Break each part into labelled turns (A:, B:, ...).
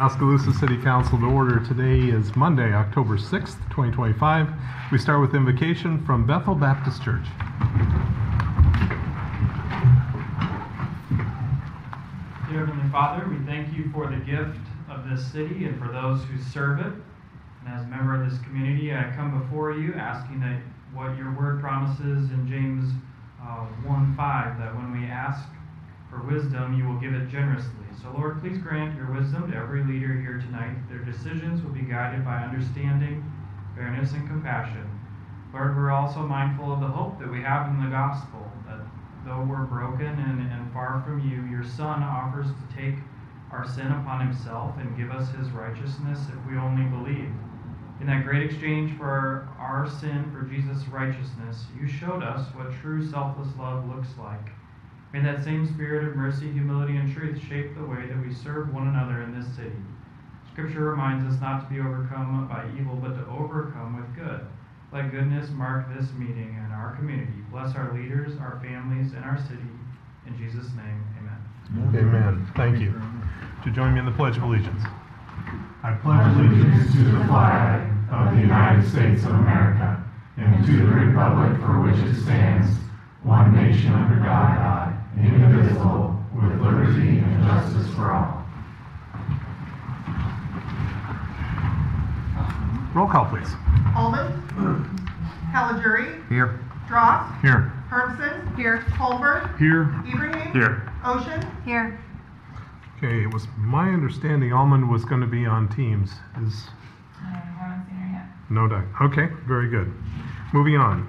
A: Oskaloosa City Council to order. Today is Monday, October 6th, 2025. We start with invocation from Bethel Baptist Church.
B: Dear Heavenly Father, we thank you for the gift of this city and for those who serve it. And as a member of this community, I come before you asking that what your word promises in James 1:5, that when we ask for wisdom, you will give it generously. So Lord, please grant your wisdom to every leader here tonight. Their decisions will be guided by understanding, fairness, and compassion. Lord, we're also mindful of the hope that we have in the gospel, that though we're broken and far from you, your Son offers to take our sin upon himself and give us his righteousness if we only believe. In that great exchange for our sin for Jesus' righteousness, you showed us what true selfless love looks like. May that same spirit of mercy, humility, and truth shape the way that we serve one another in this city. Scripture reminds us not to be overcome by evil, but to overcome with good. Let goodness mark this meeting and our community. Bless our leaders, our families, and our city. In Jesus' name, amen.
A: Amen. Thank you. To join me in the Pledge of Allegiance.
C: I pledge allegiance to the flag of the United States of America and to the republic for which it stands, one nation under God, indivisible, with liberty and justice for all.
A: Roll call, please.
D: Alden. Caligiuri.
A: Here.
D: Dross.
A: Here.
D: Herbson.
E: Here.
D: Holberg.
A: Here.
D: Ibrahim.
A: Here.
D: Ocean.
E: Here.
A: Okay, it was my understanding Almond was going to be on Teams.
E: I haven't seen her yet.
A: No doubt. Okay, very good. Moving on.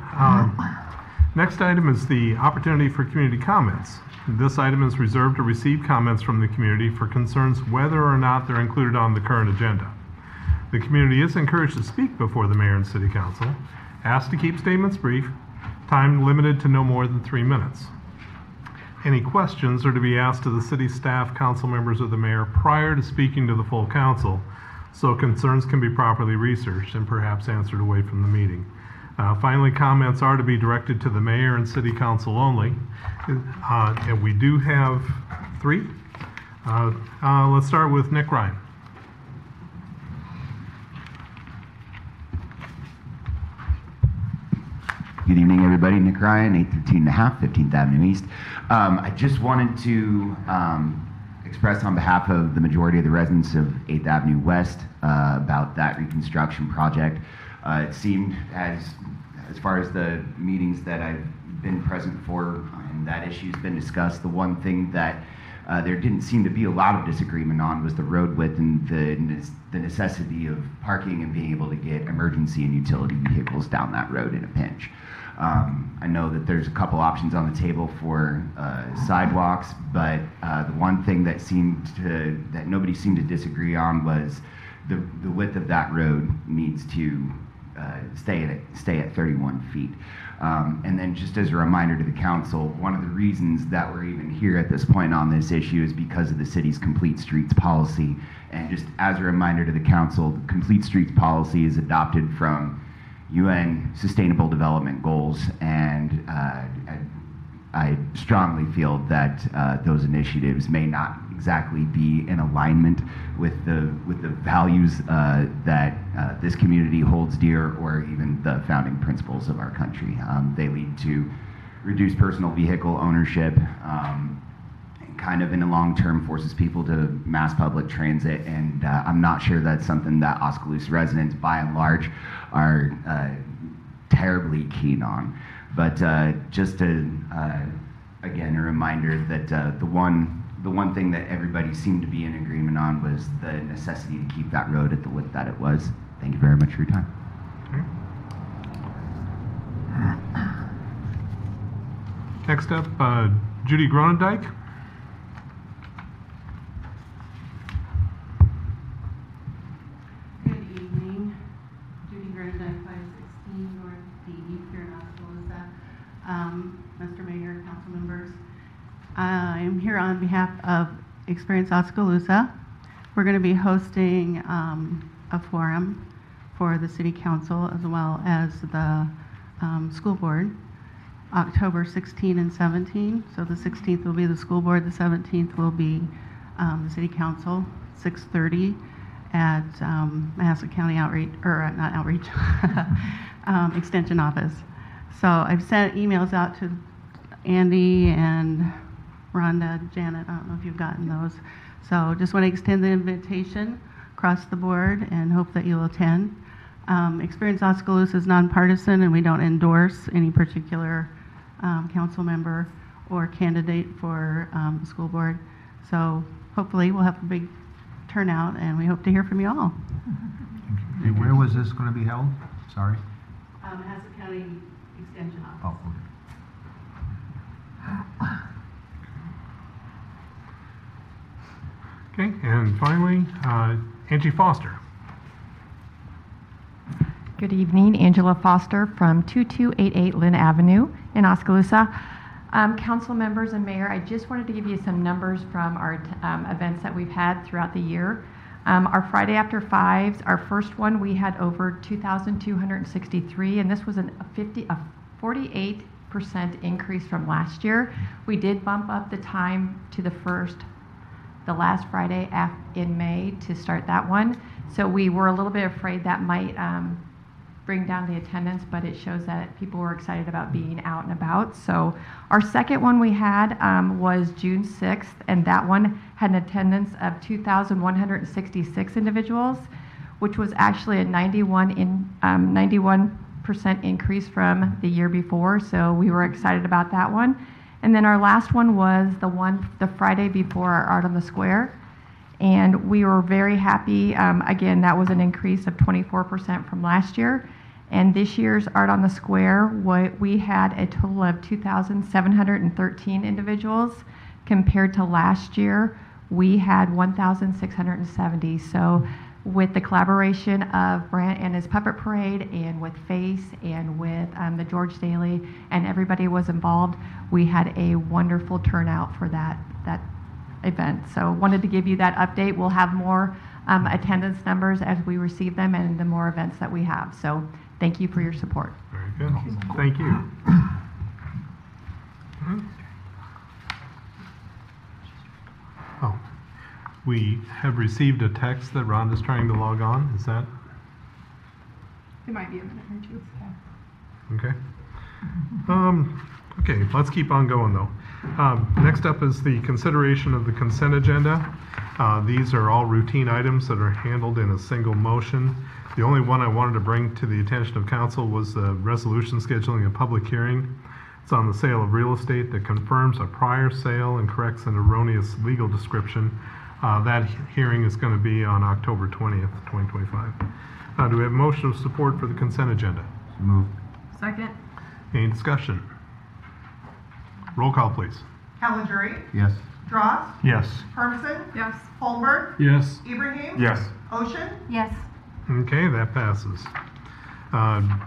A: Next item is the opportunity for community comments. This item is reserved to receive comments from the community for concerns whether or not they're included on the current agenda. The community is encouraged to speak before the mayor and city council, asked to keep statements brief, time limited to no more than 3 minutes. Any questions are to be asked to the city staff, council members, or the mayor prior to speaking to the full council, so concerns can be properly researched and perhaps answered away from the meeting. Finally, comments are to be directed to the mayor and city council only. And we do have 3. Let's start with Nick Ryan.
F: Good evening, everybody. Nick Ryan, 813.5, 15th Avenue East. I just wanted to express on behalf of the majority of the residents of 8th Avenue West about that reconstruction project. It seemed, as far as the meetings that I've been present for and that issue's been discussed, the one thing that there didn't seem to be a lot of disagreement on was the road width and the necessity of parking and being able to get emergency and utility vehicles down that road in a pinch. I know that there's a couple options on the table for sidewalks, but the one thing that nobody seemed to disagree on was the width of that road needs to stay at 31 feet. And then just as a reminder to the council, one of the reasons that we're even here at this point on this issue is because of the city's Complete Streets policy. And just as a reminder to the council, the Complete Streets policy is adopted from UN Sustainable Development Goals, and I strongly feel that those initiatives may not exactly be in alignment with the values that this community holds dear, or even the founding principles of our country. They lead to reduced personal vehicle ownership, and kind of in the long term forces people to mass public transit, and I'm not sure that's something that Oskaloosa residents by and large are terribly keen on. But just again, a reminder that the one thing that everybody seemed to be in agreement on was the necessity to keep that road at the width that it was. Thank you very much for your time.
A: Okay. Next up, Judy Gronendijk.
G: Good evening. Judy Gronendijk, 516 North D here in Oskaloosa. Mr. Mayor, council members. I'm here on behalf of Experience Oskaloosa. We're going to be hosting a forum for the City Council as well as the School Board, October 16 and 17. So the 16th will be the School Board, the 17th will be the City Council. 6:30 at Mahaska County Outreach, or not Outreach, Extension Office. So I've sent emails out to Andy and Rhonda, Janet, I don't know if you've gotten those. So just want to extend the invitation across the board and hope that you'll attend. Experience Oskaloosa is nonpartisan, and we don't endorse any particular council member or candidate for the school board. So hopefully we'll have a big turnout, and we hope to hear from you all.
H: Okay, where was this going to be held? Sorry.
G: Mahaska County Extension Office.
H: Oh, okay.
A: Okay, and finally, Angie Foster.
I: Good evening, Angela Foster from 2288 Lynn Avenue in Oskaloosa. Council members and mayor, I just wanted to give you some numbers from our events that we've had throughout the year. Our Friday After Fives, our first one, we had over 2,263, and this was a 48% increase from last year. We did bump up the time to the last Friday in May to start that one. So we were a little bit afraid that might bring down the attendance, but it shows that people were excited about being out and about. So our second one we had was June 6th, and that one had an attendance of 2,166 individuals, which was actually a 91% increase from the year before. So we were excited about that one. And then our last one was the Friday before our Art on the Square. And we were very happy. Again, that was an increase of 24% from last year. And this year's Art on the Square, we had a total of 2,713 individuals. Compared to last year, we had 1,670. So with the collaboration of Brant and his Puppet Parade, and with Face, and with the George Daly, and everybody was involved, we had a wonderful turnout for that event. So wanted to give you that update. We'll have more attendance numbers as we receive them and the more events that we have. So thank you for your support.
A: Very good. Thank you. Oh, we have received a text that Rhonda's trying to log on. Is that
E: It might be a minute or two.
A: okay? Okay, let's keep on going though. Next up is the consideration of the consent agenda. These are all routine items that are handled in a single motion. The only one I wanted to bring to the attention of council was the resolution scheduling a public hearing. It's on the sale of real estate that confirms a prior sale and corrects an erroneous legal description. That hearing is going to be on October 20th, 2025. Do we have a motion of support for the consent agenda?
H: So moved.
E: Second.
A: Any discussion? Roll call, please.
D: Caligiuri,
H: Yes.
D: Dross,
A: Yes.
D: Hermson,
E: Yes.
D: Holmberg,
A: Yes.
D: Ibrahim,
C: Yes.
D: Ocean,
E: Yes.
A: Okay, that passes.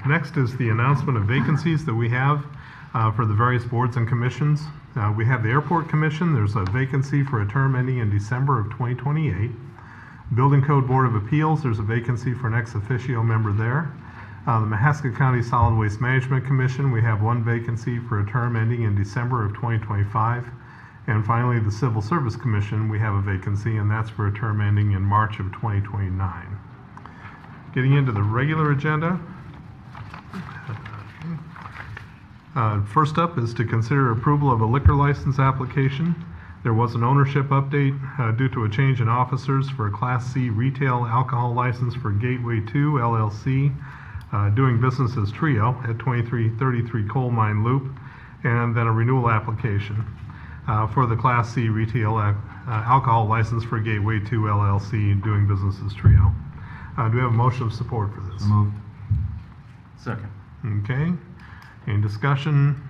A: Next is the announcement of vacancies that we have for the various boards and commissions. We have the Airport Commission. There's a vacancy for a term ending in December of 2028. Building Code Board of Appeals, there's a vacancy for an ex officio member there. The Mahaska County Solid Waste Management Commission, we have one vacancy for a term ending in December of 2025. And finally, the Civil Service Commission, we have a vacancy, and that's for a term ending in March of 2029. Getting into the regular agenda. First up is to consider approval of a liquor license application. There was an ownership update due to a change in officers for a Class C retail alcohol license for Gateway 2 LLC, doing business as Trio at 2333 Coal Mine Loop, and then a renewal application for the Class C retail alcohol license for Gateway 2 LLC, doing business as Trio. Do we have a motion of support for this?
H: So moved.
C: Second.
A: Okay. Any discussion?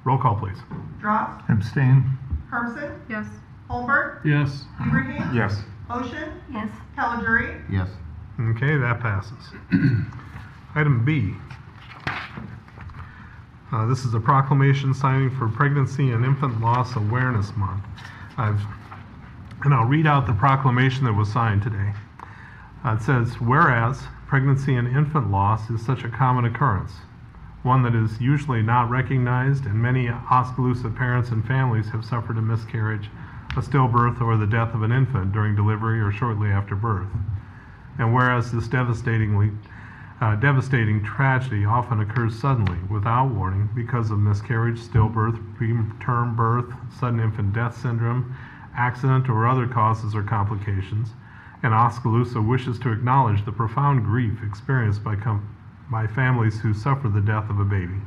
A: Roll call, please.
D: Dross,
H: Abstain.
D: Hermson,
E: Yes.
D: Holmberg,
A: Yes.
D: Ibrahim,
C: Yes.
D: Ocean,
E: Yes.
D: Caligiuri,
H: Yes.
A: Okay, that passes. Item B. This is a proclamation signing for Pregnancy and Infant Loss Awareness Month. And I'll read out the proclamation that was signed today. It says, whereas pregnancy and infant loss is such a common occurrence, one that is usually not recognized, and many Oskaloosa parents and families have suffered a miscarriage a stillbirth, or the death of an infant during delivery or shortly after birth. And whereas this devastating tragedy often occurs suddenly, without warning, because of miscarriage, stillbirth, preterm birth, sudden infant death syndrome, accident, or other causes or complications, and Oskaloosa wishes to acknowledge the profound grief experienced by families who suffer the death of a baby.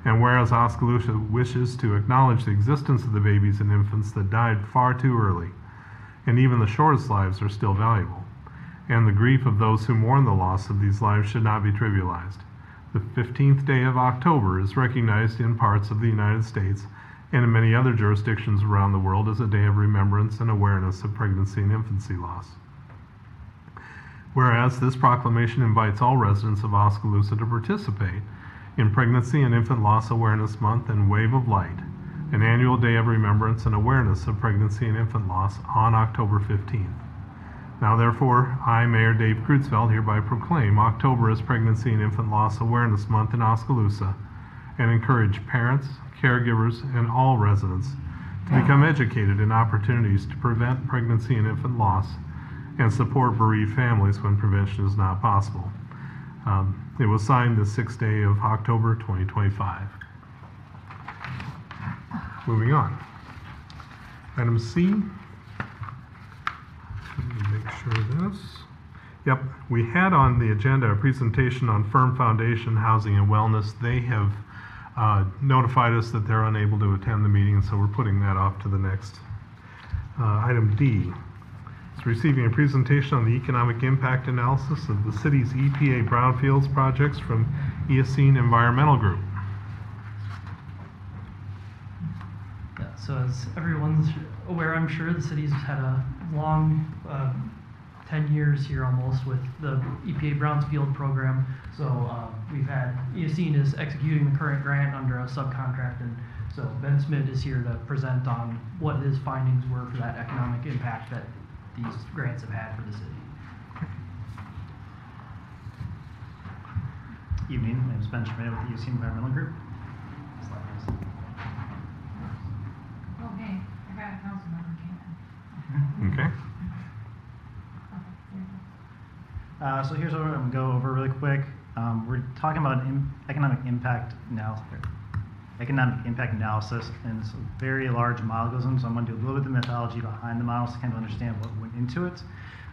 A: And whereas Oskaloosa wishes to acknowledge the existence of the babies and infants that died far too early, and even the shortest lives are still valuable, and the grief of those who mourn the loss of these lives should not be trivialized. The 15th day of October is recognized in parts of the United States and in many other jurisdictions around the world as a day of remembrance and awareness of pregnancy and infancy loss. Whereas this proclamation invites all residents of Oskaloosa to participate in Pregnancy and Infant Loss Awareness Month and Wave of Light, an annual day of remembrance and awareness of pregnancy and infant loss on October 15th. Now therefore, I, Mayor Dave Kreutzfeld, hereby proclaim October as Pregnancy and Infant Loss Awareness Month in Oskaloosa and encourage parents, caregivers, and all residents to become educated in opportunities to prevent pregnancy and infant loss and support bereaved families when prevention is not possible. It was signed the 6th day of October 2025. Moving on. Item C. Let me make sure this. Yep, we had on the agenda a presentation on Firm Foundation Housing and Wellness. They have notified us that they're unable to attend the meeting, so we're putting that off to the next. Item D. It's receiving a presentation on the economic impact analysis of the city's EPA brownfields projects from Eocene Environmental Group.
J: Yeah, so as everyone's aware, I'm sure the city's had a long 10 years here almost with the EPA Brownfield program. So we've had Eocene is executing the current grant under a subcontract, and so Ben Smith is here to present on what his findings were for that economic impact that these grants have had for the city.
K: Evening, my name is Ben Schmidt with the Eocene Environmental Group.
L: Okay, I got a council member came in.
A: Okay.
K: So here's what I'm going to go over really quick. We're talking about economic impact analysis, and it's a very large model goes in, so I'm going to do a little bit of the methodology behind the models to kind of understand what went into it.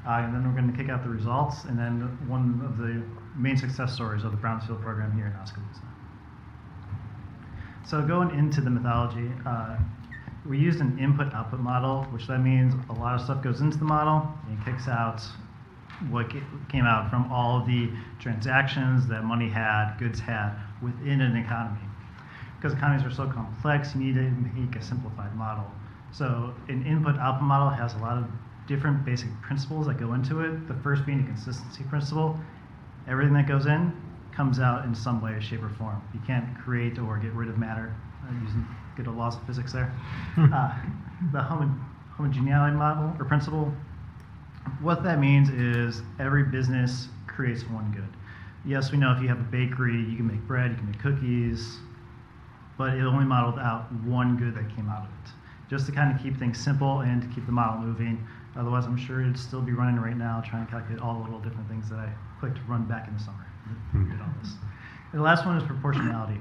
K: And then we're going to kick out the results, and then one of the main success stories of the Brownfield program here in Oskaloosa. So going into the methodology, we used an input-output model, which that means a lot of stuff goes into the model and kicks out what came out from all of the transactions that money had, goods had within an economy. Because economies are so complex, you need to make a simplified model. So an input-output model has a lot of different basic principles that go into it. The first being the consistency principle. Everything that goes in comes out in some way, shape, or form. You can't create or get rid of matter using good old laws of physics there. The homogeneity model or principle, what that means is every business creates one good. Yes, we know if you have a bakery, you can make bread, you can make cookies, but it only modeled out one good that came out of it, just to kind of keep things simple and to keep the model moving. Otherwise, I'm sure it'd still be running right now, trying to calculate all the little different things that I clicked to run back in the summer. Did all this. And the last one is proportionality.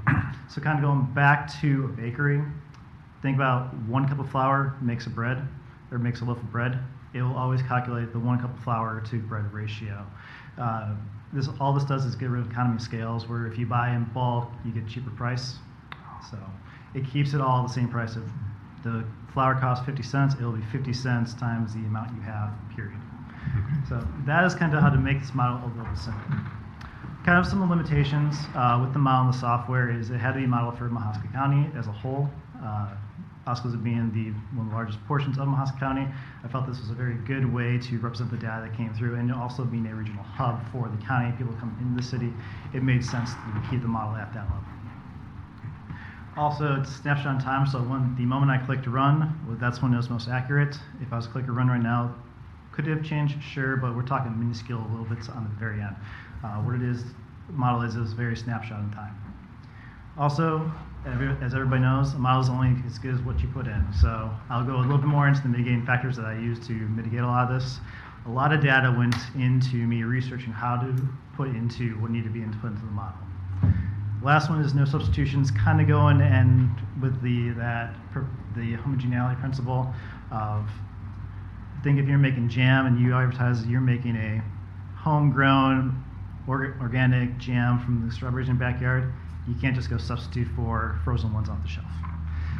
K: So kind of going back to a bakery, think about 1 cup of flour makes a bread, or makes a loaf of bread. It will always calculate the 1 cup of flour to bread ratio. All this does is get rid of economy of scales, where if you buy in bulk, you get a cheaper price. So it keeps it all the same price. If the flour costs 50 cents, it'll be 50 cents times the amount you have, period. So that is kind of how to make this model a little bit simple. Kind of some of the limitations with the model and the software is it had to be modeled for Mahaska County as a whole. Oskaloosa being one of the largest portions of Mahaska County, I felt this was a very good way to represent the data that came through, and also being a regional hub for the county, people coming into the city, it made sense to keep the model at that level. Also, it's snapshot in time, so the moment I clicked run, well, that's when it was most accurate. If I was to click run right now, could it have changed? Sure, but we're talking minuscule little bits on the very end. What it is, model is very snapshot in time. Also, as everybody knows, a model is only as good as what you put in. So I'll go a little bit more into the mitigating factors that I use to mitigate a lot of this. A lot of data went into me researching how to put into what needed to be put into the model. Last one is no substitutions, kind of going and with the homogeneity principle of, think if you're making jam and you advertise that you're making a homegrown organic jam from the strawberries in your backyard, you can't just go substitute for frozen ones off the shelf.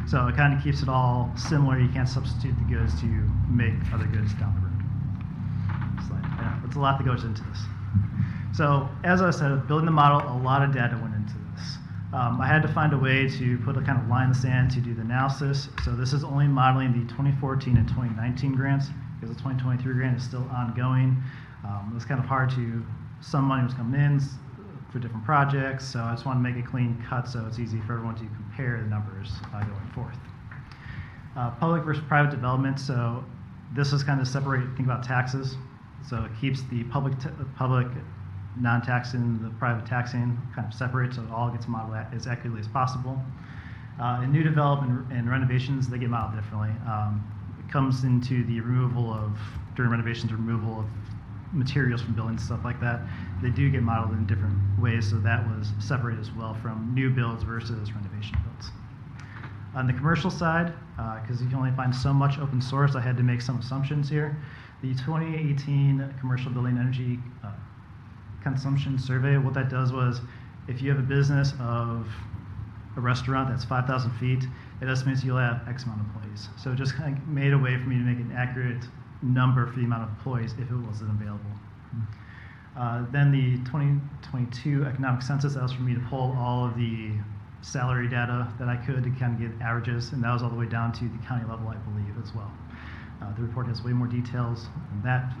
K: So it kind of keeps it all similar. You can't substitute the goods to make other goods down the road. It's a lot that goes into this. So as I said, building the model, a lot of data went into this. I had to find a way to put a kind of line in the sand to do the analysis. So this is only modeling the 2014 and 2019 grants, because the 2023 grant is still ongoing. It was kind of hard to, some money was coming in for different projects, so I just want to make a clean cut so it's easy for everyone to compare the numbers going forth. Public versus private development, so this is kind of separate, think about taxes. So it keeps the public non-taxing, the private taxing kind of separate, so it all gets modeled as accurately as possible. In new development and renovations, they get modeled differently. It comes into the removal of, during renovations, removal of materials from buildings, stuff like that. They do get modeled in different ways, so that was separated as well from new builds versus renovation builds. On the commercial side, because you can only find so much open source, I had to make some assumptions here. The 2018 Commercial Building Energy Consumption Survey, what that does was, if you have a business of a restaurant that's 5,000 feet, it estimates you'll have X amount of employees. So it just kind of made a way for me to make an accurate number for the amount of employees if it wasn't available. Then the 2022 economic census, that was for me to pull all of the salary data that I could to kind of get averages, and that was all the way down to the county level, I believe, as well. The report has way more details than that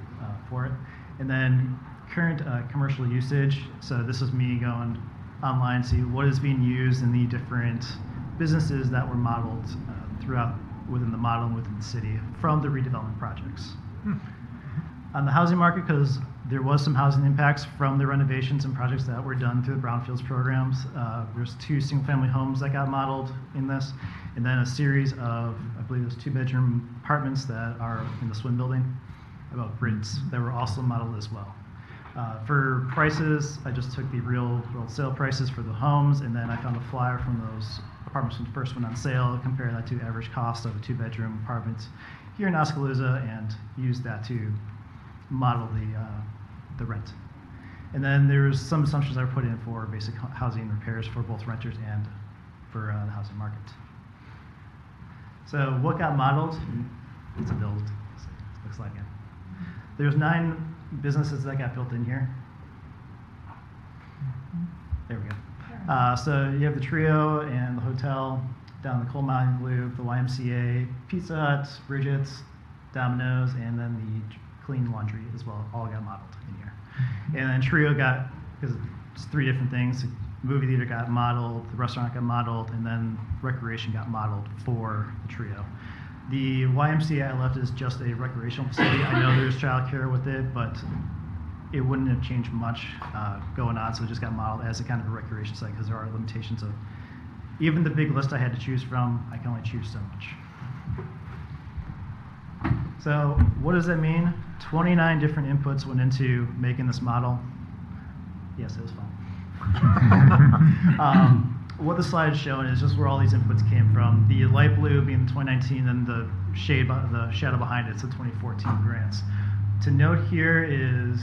K: for it. And then current commercial usage, so this is me going online to see what is being used in the different businesses that were modeled throughout within the model and within the city from the redevelopment projects. On the housing market, because there was some housing impacts from the renovations and projects that were done through the brownfields programs. There's 2 single-family homes that got modeled in this, and then a series of, I believe it was 2-bedroom apartments that are in the Swim building, about grids that were also modeled as well. For prices, I just took the real world sale prices for the homes, and then I found a flyer from those apartments when the first went on sale, compare that to average cost of a 2-bedroom apartment here in Oskaloosa, and used that to model the rent. And then there's some assumptions I put in for basic housing repairs for both renters and for the housing market. So what got modeled? It's a build, so it looks like it. There's 9 businesses that got built in here. There we go. So you have the Trio and the hotel, down the Coal Mountain Loop, the YMCA, Pizza Hut, Bridget's, Domino's, and then the Clean Laundry as well, all got modeled in here. And then Trio got, because it's 3 different things, the movie theater got modeled, the restaurant got modeled, and then recreation got modeled for the Trio. The YMCA I left is just a recreational facility. I know there's childcare with it, but it wouldn't have changed much going on, so it just got modeled as a kind of a recreation site because there are limitations of, even the big list I had to choose from, I can only choose so much. So what does that mean? 29 different inputs went into making this model. Yes, it was fun. What the slide is showing is just where all these inputs came from. The light blue being the 2019, and the shadow behind it, so 2014 grants. To note here is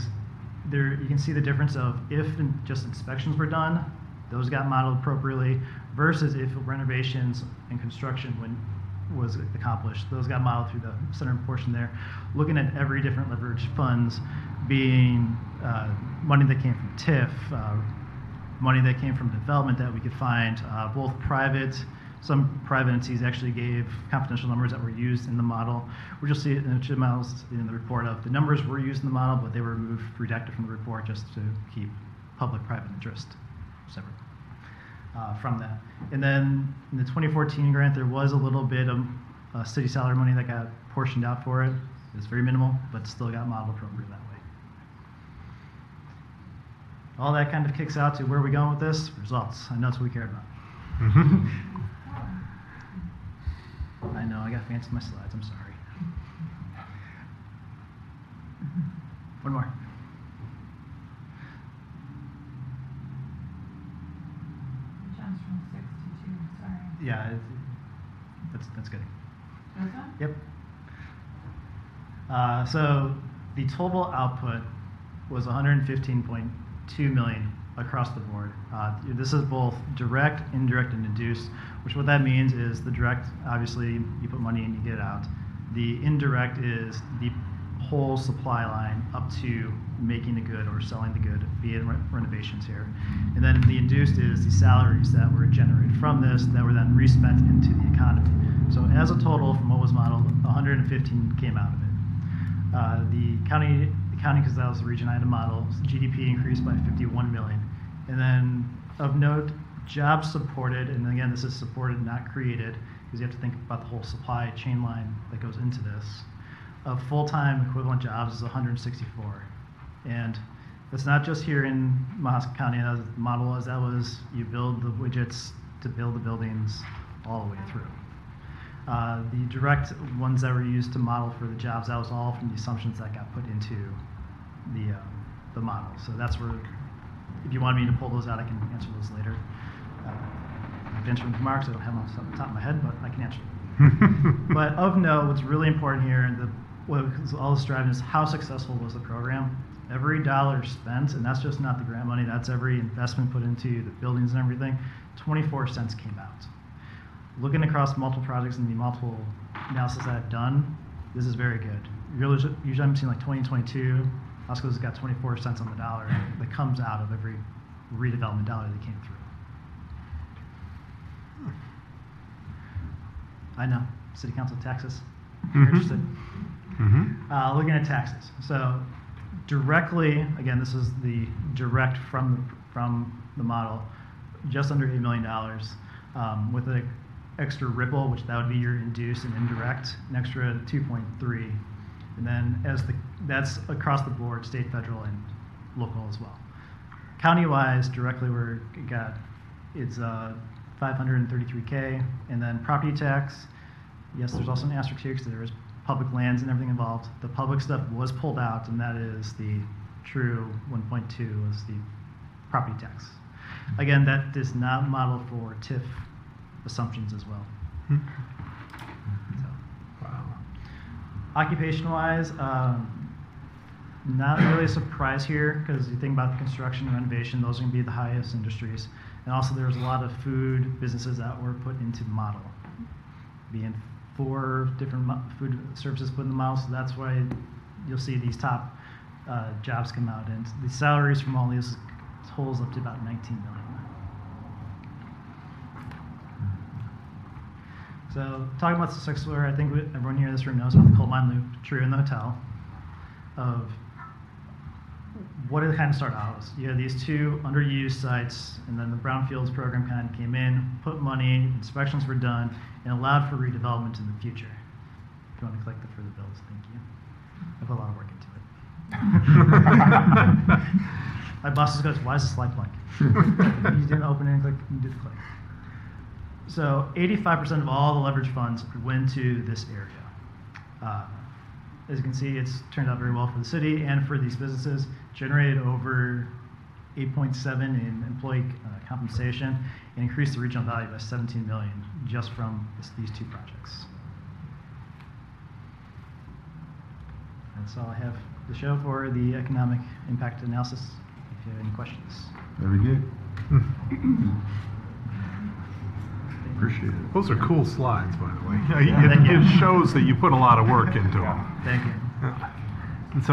K: there you can see the difference of if just inspections were done, those got modeled appropriately, versus if renovations and construction was accomplished. Those got modeled through the center portion there. Looking at every different leverage funds being money that came from TIF, money that came from development that we could find, both private, some private entities actually gave confidential numbers that were used in the model. We'll just see it in the report of the numbers were used in the model, but they were removed, redacted from the report just to keep public-private interest separate. From that. And then in the 2014 grant, there was a little bit of city salary money that got portioned out for it. It's very minimal, but still got modeled appropriately that way. All that kind of kicks out to where are we going with this? Results. I know that's what we care about. advance my slides, I'm sorry. One more.
L: Jumps from 6 to 2, sorry.
K: Yeah, that's good.
L: This one?
K: Yep. So the total output was 115.2 million across the board. This is both direct, indirect, and induced, which what that means is the direct, obviously, you put money in, you get it out. The indirect is the whole supply line up to making the good or selling the good, be it renovations here. And then the induced is the salaries that were generated from this that were then respent into the economy. So as a total, from what was modeled, 115 came out of it. The county, because that was the region I had to model, GDP increased by 51 million. And then of note, jobs supported, and again, this is supported, not created, because you have to think about the whole supply chain line that goes into this. Of full-time equivalent jobs is 164. And it's not just here in Mohawk County, as the model was, that was, you build the widgets to build the buildings all the way through. The direct ones that were used to model for the jobs, that was all from the assumptions that got put into the model. So that's where, if you want me to pull those out, I can answer those later. Benjamin remarks, I don't have them off the top of my head, but I can answer them. But of note, what's really important here, and what all this driving is how successful was the program. Every dollar spent, and that's just not the grant money, that's every investment put into the buildings and everything, 24 cents came out. Looking across multiple projects and the multiple analysis that I've done, this is very good. Usually I'm seeing like 2022, Oskaloosa's got 24 cents on the dollar that comes out of every redevelopment dollar that came through. I know, City Council taxes, if you're interested. Looking at taxes. So directly, again, this is the direct from the model, just under $8 million, with an extra ripple, which that would be your induced and indirect, an extra 2.3. And then that's across the board, state, federal, and local as well. County-wise, directly it's 533K, and then property tax. Yes, there's also an asterisk here because there is public lands and everything involved. The public stuff was pulled out, and that is the true 1.2 was the property tax. Again, that does not model for TIF assumptions as well. Occupation-wise, not really a surprise here because you think about the construction and renovation, those are going to be the highest industries. And also there's a lot of food businesses that were put into the model, being 4 different food services put in the model, so that's why you'll see these top jobs come out. And the salaries from all these totals up to about 19 million. So talking about the sixth floor, I think everyone here in this room knows about the coal mine loop, true in the hotel, of what it kind of started out as. You had these 2 underused sites, and then the brownfields program kind of came in, put money, inspections were done, and allowed for redevelopment in the future. If you want to click for the bills, thank you. I put a lot of work into it. My boss just goes, why is this slide blank? You didn't open it and click, you did click. So 85% of all the leverage funds went to this area. As you can see, it's turned out very well for the city and for these businesses, generated over 8.7 in employee compensation, and increased the regional value by 17 million just from these 2 projects. That's all I have to show for the economic impact analysis. If you have any questions.
C: Very good. Appreciate it.
A: Those are cool slides, by the way. It shows that you put a lot of work into them.
K: Thank you.
A: And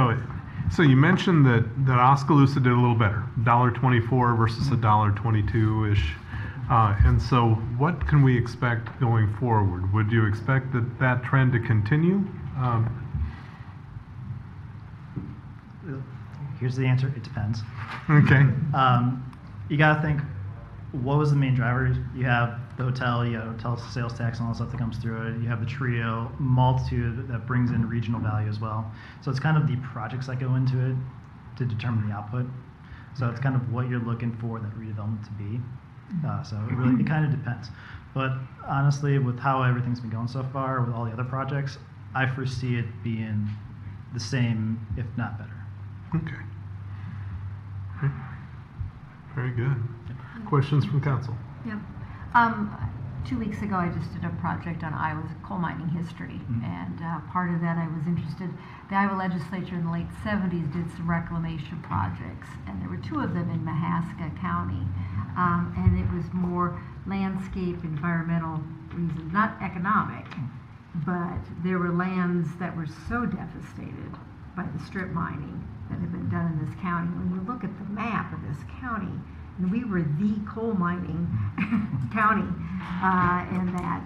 A: so you mentioned that Oskaloosa did a little better, $1.24 versus $1.22-ish. And so what can we expect going forward? Would you expect that trend to continue?
K: Here's the answer, it depends.
A: Okay.
K: You gotta think, what was the main driver? You have the hotel, you have hotel sales tax and all the stuff that comes through it. You have the trio, multitude that brings in regional value as well. So it's kind of the projects that go into it to determine the output. So it's kind of what you're looking for that redevelopment to be. So it kind of depends. But honestly, with how everything's been going so far, with all the other projects, I foresee it being the same, if not better.
A: Okay. Okay. Very good. Questions from council?
L: Yep. 2 weeks ago, I just did a project on Iowa's coal mining history, and part of that I was interested. The Iowa legislature in the late 70s did some reclamation projects, and there were 2 of them in Mahaska County, and it was more landscape, environmental reasons, not economic, but there were lands that were so devastated by the strip mining that had been done in this county. When you look at the map of this county, and we were the coal mining county in that.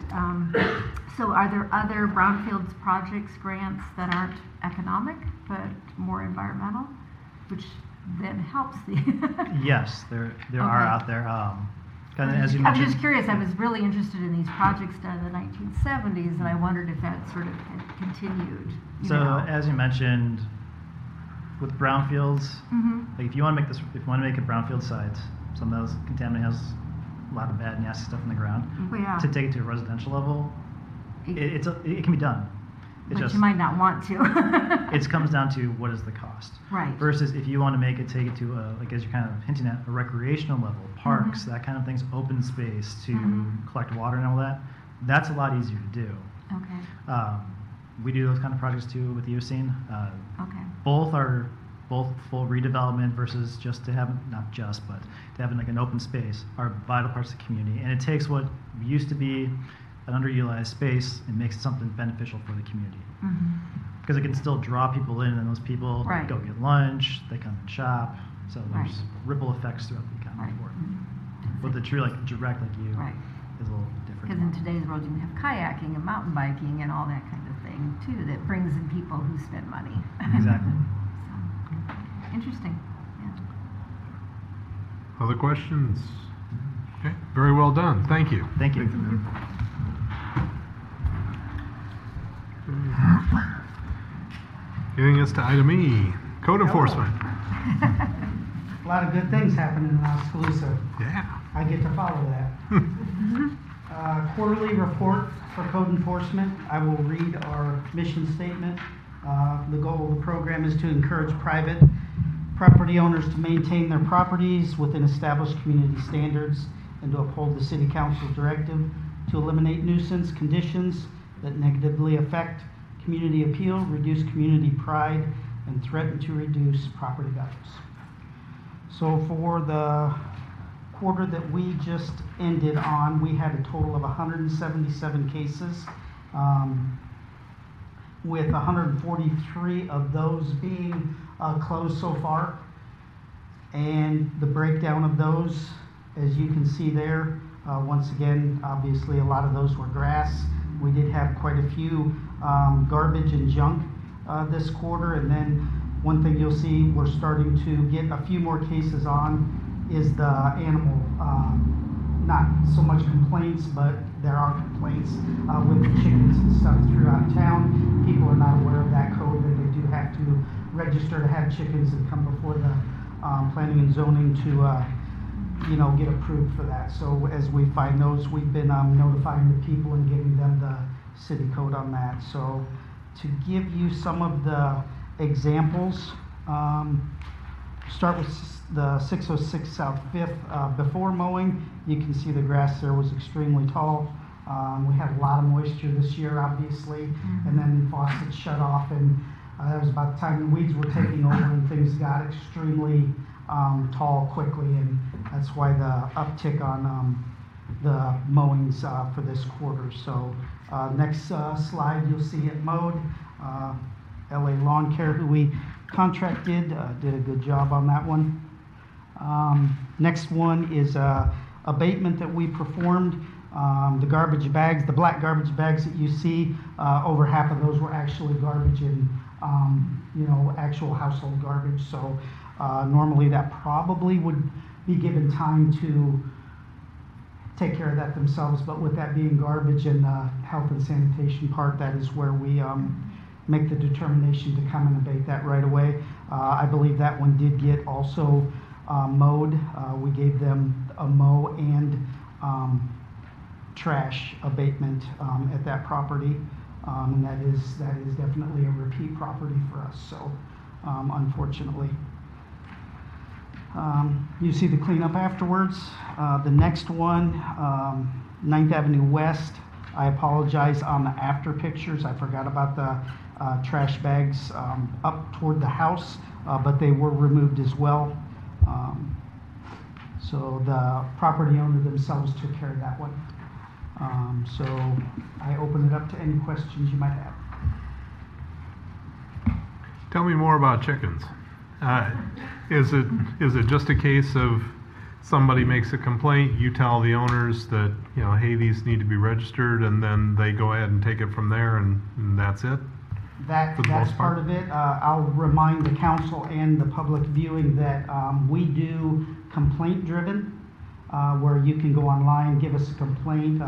L: So are there other brownfields projects, grants that aren't economic but more environmental, which then helps the...
K: Yes, there are
L: Okay.
K: out there. Kind of, as you
L: I was
K: mentioned,
L: just curious. I was really interested in these projects done in the 1970s, and I wondered if that sort of had continued.
K: so as you mentioned, with brownfields, like if you want to make a brownfield site, some of those contaminant has a lot of bad, nasty stuff in the ground.
L: Oh, yeah.
K: To take it to a residential level, it can be done. It
L: But
K: just
L: you might not want to.
K: it comes down to what is the cost.
L: Right.
K: Versus if you want to take it to a, like as you're kind of hinting at, a recreational level, parks, that kind of thing's, open space to collect water and all that. That's a lot easier to do.
L: Okay.
K: We do those kind of projects too with Eocene.
L: Okay.
K: Both are full redevelopment versus just to have, not just, but to have like an open space are vital parts of the community. And it takes what used to be an underutilized space and makes it something beneficial for the community. Because it can still draw people in, and those people
L: Right.
K: go get lunch, they come and shop. So there's
L: Right.
K: ripple effects throughout the county
L: Right.
K: for it. But the true, like direct, like you,
L: Right.
K: is a little different.
L: Because in today's world, you can have kayaking and mountain biking and all that kind of thing too, that brings in people who spend money.
K: Exactly.
L: So, interesting. Yeah.
A: Other questions? Okay, very well done. Thank you.
K: Thank you.
A: Getting us to item E, code enforcement.
M: A lot of good things happening in Oskaloosa.
A: Yeah.
M: I get to follow that. Quarterly report for code enforcement. I will read our mission statement. The goal of the program is to encourage private property owners to maintain their properties within established community standards and to uphold the city council's directive to eliminate nuisance conditions that negatively affect community appeal, reduce community pride, and threaten to reduce property values. So for the quarter that we just ended on, we had a total of 177 cases, with 143 of those being closed so far. And the breakdown of those, as you can see there, once again, obviously a lot of those were grass. We did have quite a few garbage and junk this quarter. And then one thing you'll see we're starting to get a few more cases on is the animal, not so much complaints, but there are complaints with the chickens and stuff throughout town. People are not aware of that code, that they do have to register to have chickens and come before the planning and zoning to get approved for that. So as we find those, we've been notifying the people and giving them the city code on that. So to give you some of the examples, start with the 606 South 5th. Before mowing, you can see the grass there was extremely tall. We had a lot of moisture this year, obviously, and then faucets shut off, and that was about the time the weeds were taking over and things got extremely tall quickly, and that's why the uptick on the mowings for this quarter. So next slide, you'll see it mowed. LA Lawn Care, who we contracted, did a good job on that one. Next one is abatement that we performed. The garbage bags, the black garbage bags that you see, over half of those were actually garbage and actual household garbage. So normally that probably would be given time to take care of that themselves, but with that being garbage and the health and sanitation part, that is where we make the determination to come and abate that right away. I believe that one did get also mowed. We gave them a mow and trash abatement at that property. And that is definitely a repeat property for us, so unfortunately. You see the cleanup afterwards. The next one, 9th Avenue West. I apologize on the after pictures. I forgot about the trash bags up toward the house, but they were removed as well. So the property owner themselves took care of that one. So I open it up to any questions you might have.
A: Tell me more about chickens. Is it just a case of somebody makes a complaint, you tell the owners that, you know, hey, these need to be registered, and then they go ahead and take it from there, and that's it?
M: That's
A: most
M: part of it. I'll remind the council and the public viewing that we do complaint driven, where you can go online, give us a complaint,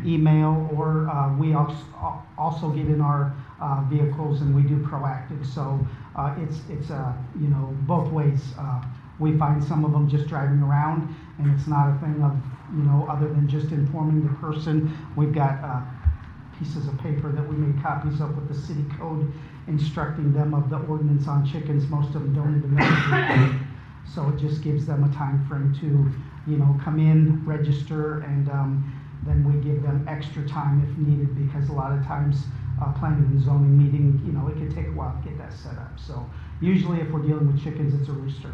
M: email, or we also get in our vehicles and we do proactive. So it's you know, both ways. We find some of them just driving around, and it's not a thing of, you know, other than just informing the person. We've got pieces of paper that we made copies of with the city code instructing them of the ordinance on chickens. Most of them don't even know it. So it just gives them a time frame to, you know, come in, register, and then we give them extra time if needed, because a lot of times planning and zoning meeting, you know, it could take a while to get that set up. So usually if we're dealing with chickens, it's a rooster.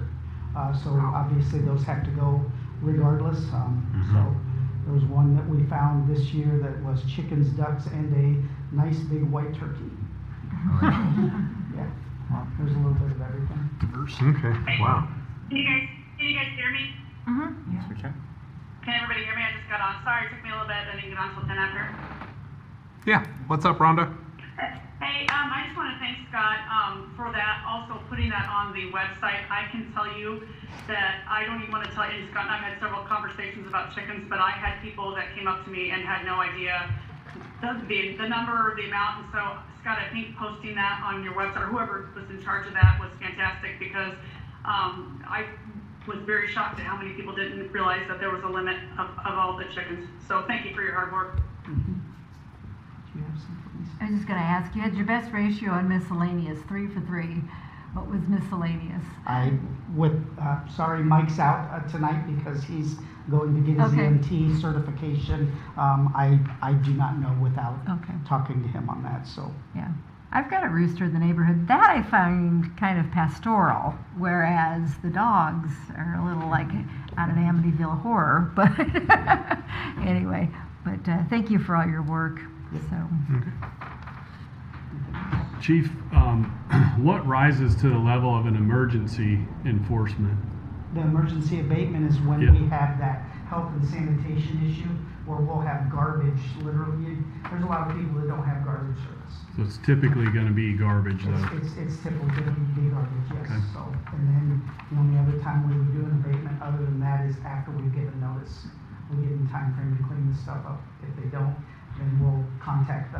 M: So obviously those have to go regardless. So there was one that we found this year that was chickens, ducks, and a nice big white turkey. Yeah, there's a little bit of everything.
A: Okay, wow.
N: Can you guys hear me?
F: Yes, we can.
N: Can everybody hear me? I just got on. Sorry, it took me a little bit. I didn't get on until 10 after.
A: Yeah, what's up, Rhonda?
N: Hey, I just want to thank Scott for that, also putting that on the website. I can tell you that I don't even want to tell you, Scott and I've had several conversations about chickens, but I had people that came up to me and had no idea the number or the amount. And so, Scott, I think posting that on your website, or whoever was in charge of that, was fantastic, because I was very shocked at how many people didn't realize that there was a limit of all the chickens. So thank you for your hard work.
L: I was just going to ask, you had your best ratio on miscellaneous, 3 for 3. What was miscellaneous?
M: Sorry, Mike's out tonight because he's going to get his EMT certification. I do not know without talking to him on that. So
L: yeah, I've got a rooster in the neighborhood that I find kind of pastoral, whereas the dogs are a little like out of Amityville Horror. But anyway, but thank you for all your work. So.
O: Chief, what rises to the level of an emergency enforcement?
M: The emergency abatement is when we have that health and sanitation issue where we'll have garbage, literally. There's a lot of people that don't have garbage service.
O: So it's typically going to be garbage, though?
M: It's typically going to be garbage, yes.
O: Okay.
M: So, and then the only other time we would do an abatement other than that is after we give a notice. We give them time frame to clean the stuff up. If they don't, then we'll contact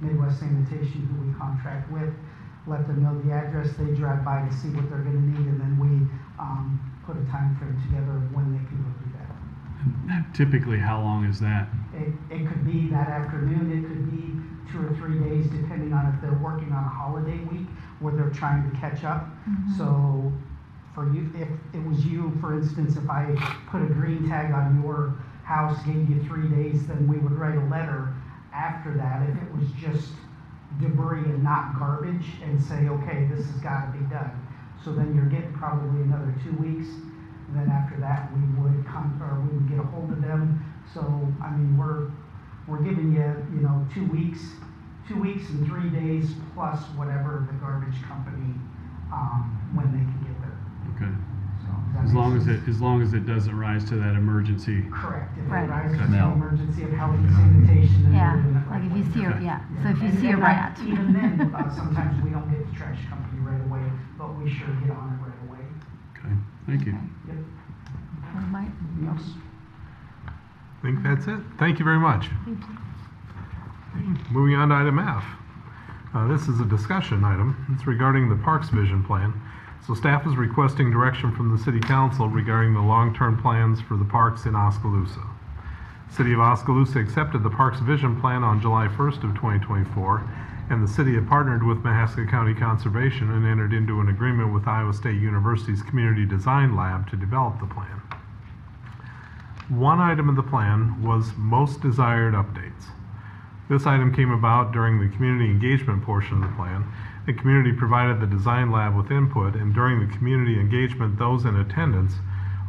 M: Midwest Sanitation, who we contract with, let them know the address, they drive by to see what they're going to need, and then we put a time frame together of when they can go do that.
O: Typically, how long is that?
M: It could be that afternoon, it could be 2 or 3 days, depending on if they're working on a holiday week where they're trying to catch up. So for you, if it was you, for instance, if I put a green tag on your house, gave you 3 days, then we would write a letter after that if it was just debris and not garbage, and say, okay, this has got to be done. So then you're getting probably another 2 weeks. And then after that, we would get a hold of them. So I mean, we're giving you 2 weeks, 2 weeks and 3 days plus whatever the garbage company when they can get there.
O: Okay.
M: So
O: As long as it doesn't rise to that emergency.
M: Correct. If
L: Right.
M: it rises to the emergency of health and sanitation, then
L: Yeah,
M: we're doing it
L: like
M: right
L: if you
M: away.
L: see so if you
M: And
L: see a
M: then,
L: rat.
M: even then, sometimes we don't get the trash company right away, but we sure get on it right away.
O: Okay, thank you.
M: Yep.
A: I think that's it. Thank you very much.
L: Thank you.
A: Moving on to item F. This is a discussion item. It's regarding the Parks Vision Plan. So staff is requesting direction from the City Council regarding the long-term plans for the parks in Oskaloosa. City of Oskaloosa accepted the Parks Vision Plan on July 1st of 2024, and the city had partnered with Mahaska County Conservation and entered into an agreement with Iowa State University's Community Design Lab to develop the plan. One item of the plan was most desired updates. This item came about during the community engagement portion of the plan. The community provided the design lab with input, and during the community engagement, those in attendance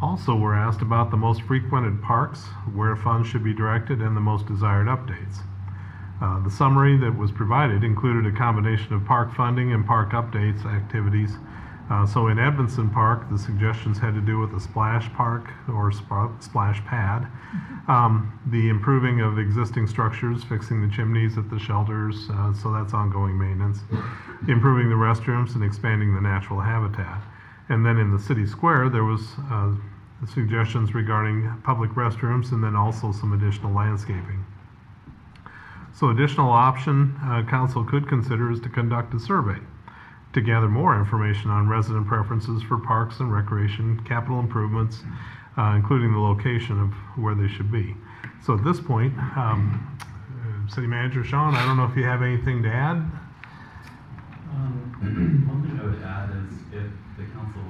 A: also were asked about the most frequented parks, where funds should be directed, and the most desired updates. The summary that was provided included a combination of park funding and park updates activities. So in Edmondson Park, the suggestions had to do with the splash park or splash pad, the improving of existing structures, fixing the chimneys at the shelters, so that's ongoing maintenance, improving the restrooms and expanding the natural habitat. And then in the city square, there was suggestions regarding public restrooms and then also some additional landscaping. So additional option council could consider is to conduct a survey to gather more information on resident preferences for parks and recreation, capital improvements, including the location of where they should be. So at this point, City Manager Sean, I don't know if you have anything to add?
P: One thing I would add is if the council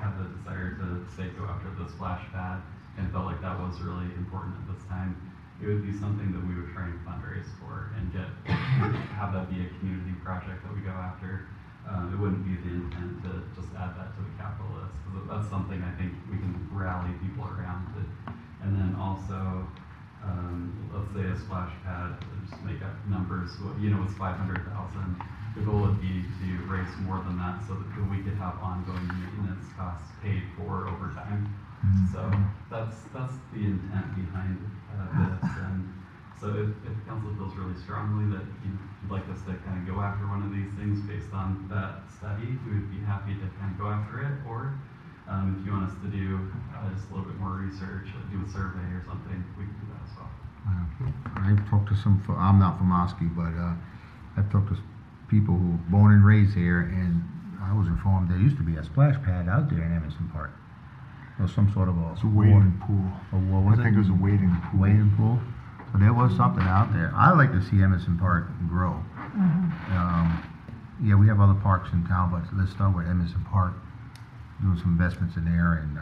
P: had the desire to say go after the splash pad and felt like that was really important at this time, it would be something that we would try and fundraise for and have that be a community project that we go after. It wouldn't be the intent to just add that to the capital list, because that's something I think we can rally people around to. And then also, let's say a splash pad, just make up numbers, it's 500,000. The goal would be to raise more than that so that we could have ongoing maintenance costs paid for over time. So that's the intent behind this. And so if council feels really strongly that you'd like us to kind of go after one of these things based on that study, we would be happy to kind of go after it. Or if you want us to do just a little bit more research, do a survey or something, we can do that as well.
H: I've talked to I'm not from Oski, but I've talked to people who were born and raised here, and I was informed there used to be a splash pad out there in Emerson Park. Or some sort of
C: It's a wading pool.
H: I think
C: it was a wading pool.
H: Wading pool. So there was something out there. I like to see Emerson Park grow. Yeah, we have other parks in town, but let's start with Emerson Park, doing some investments in there, and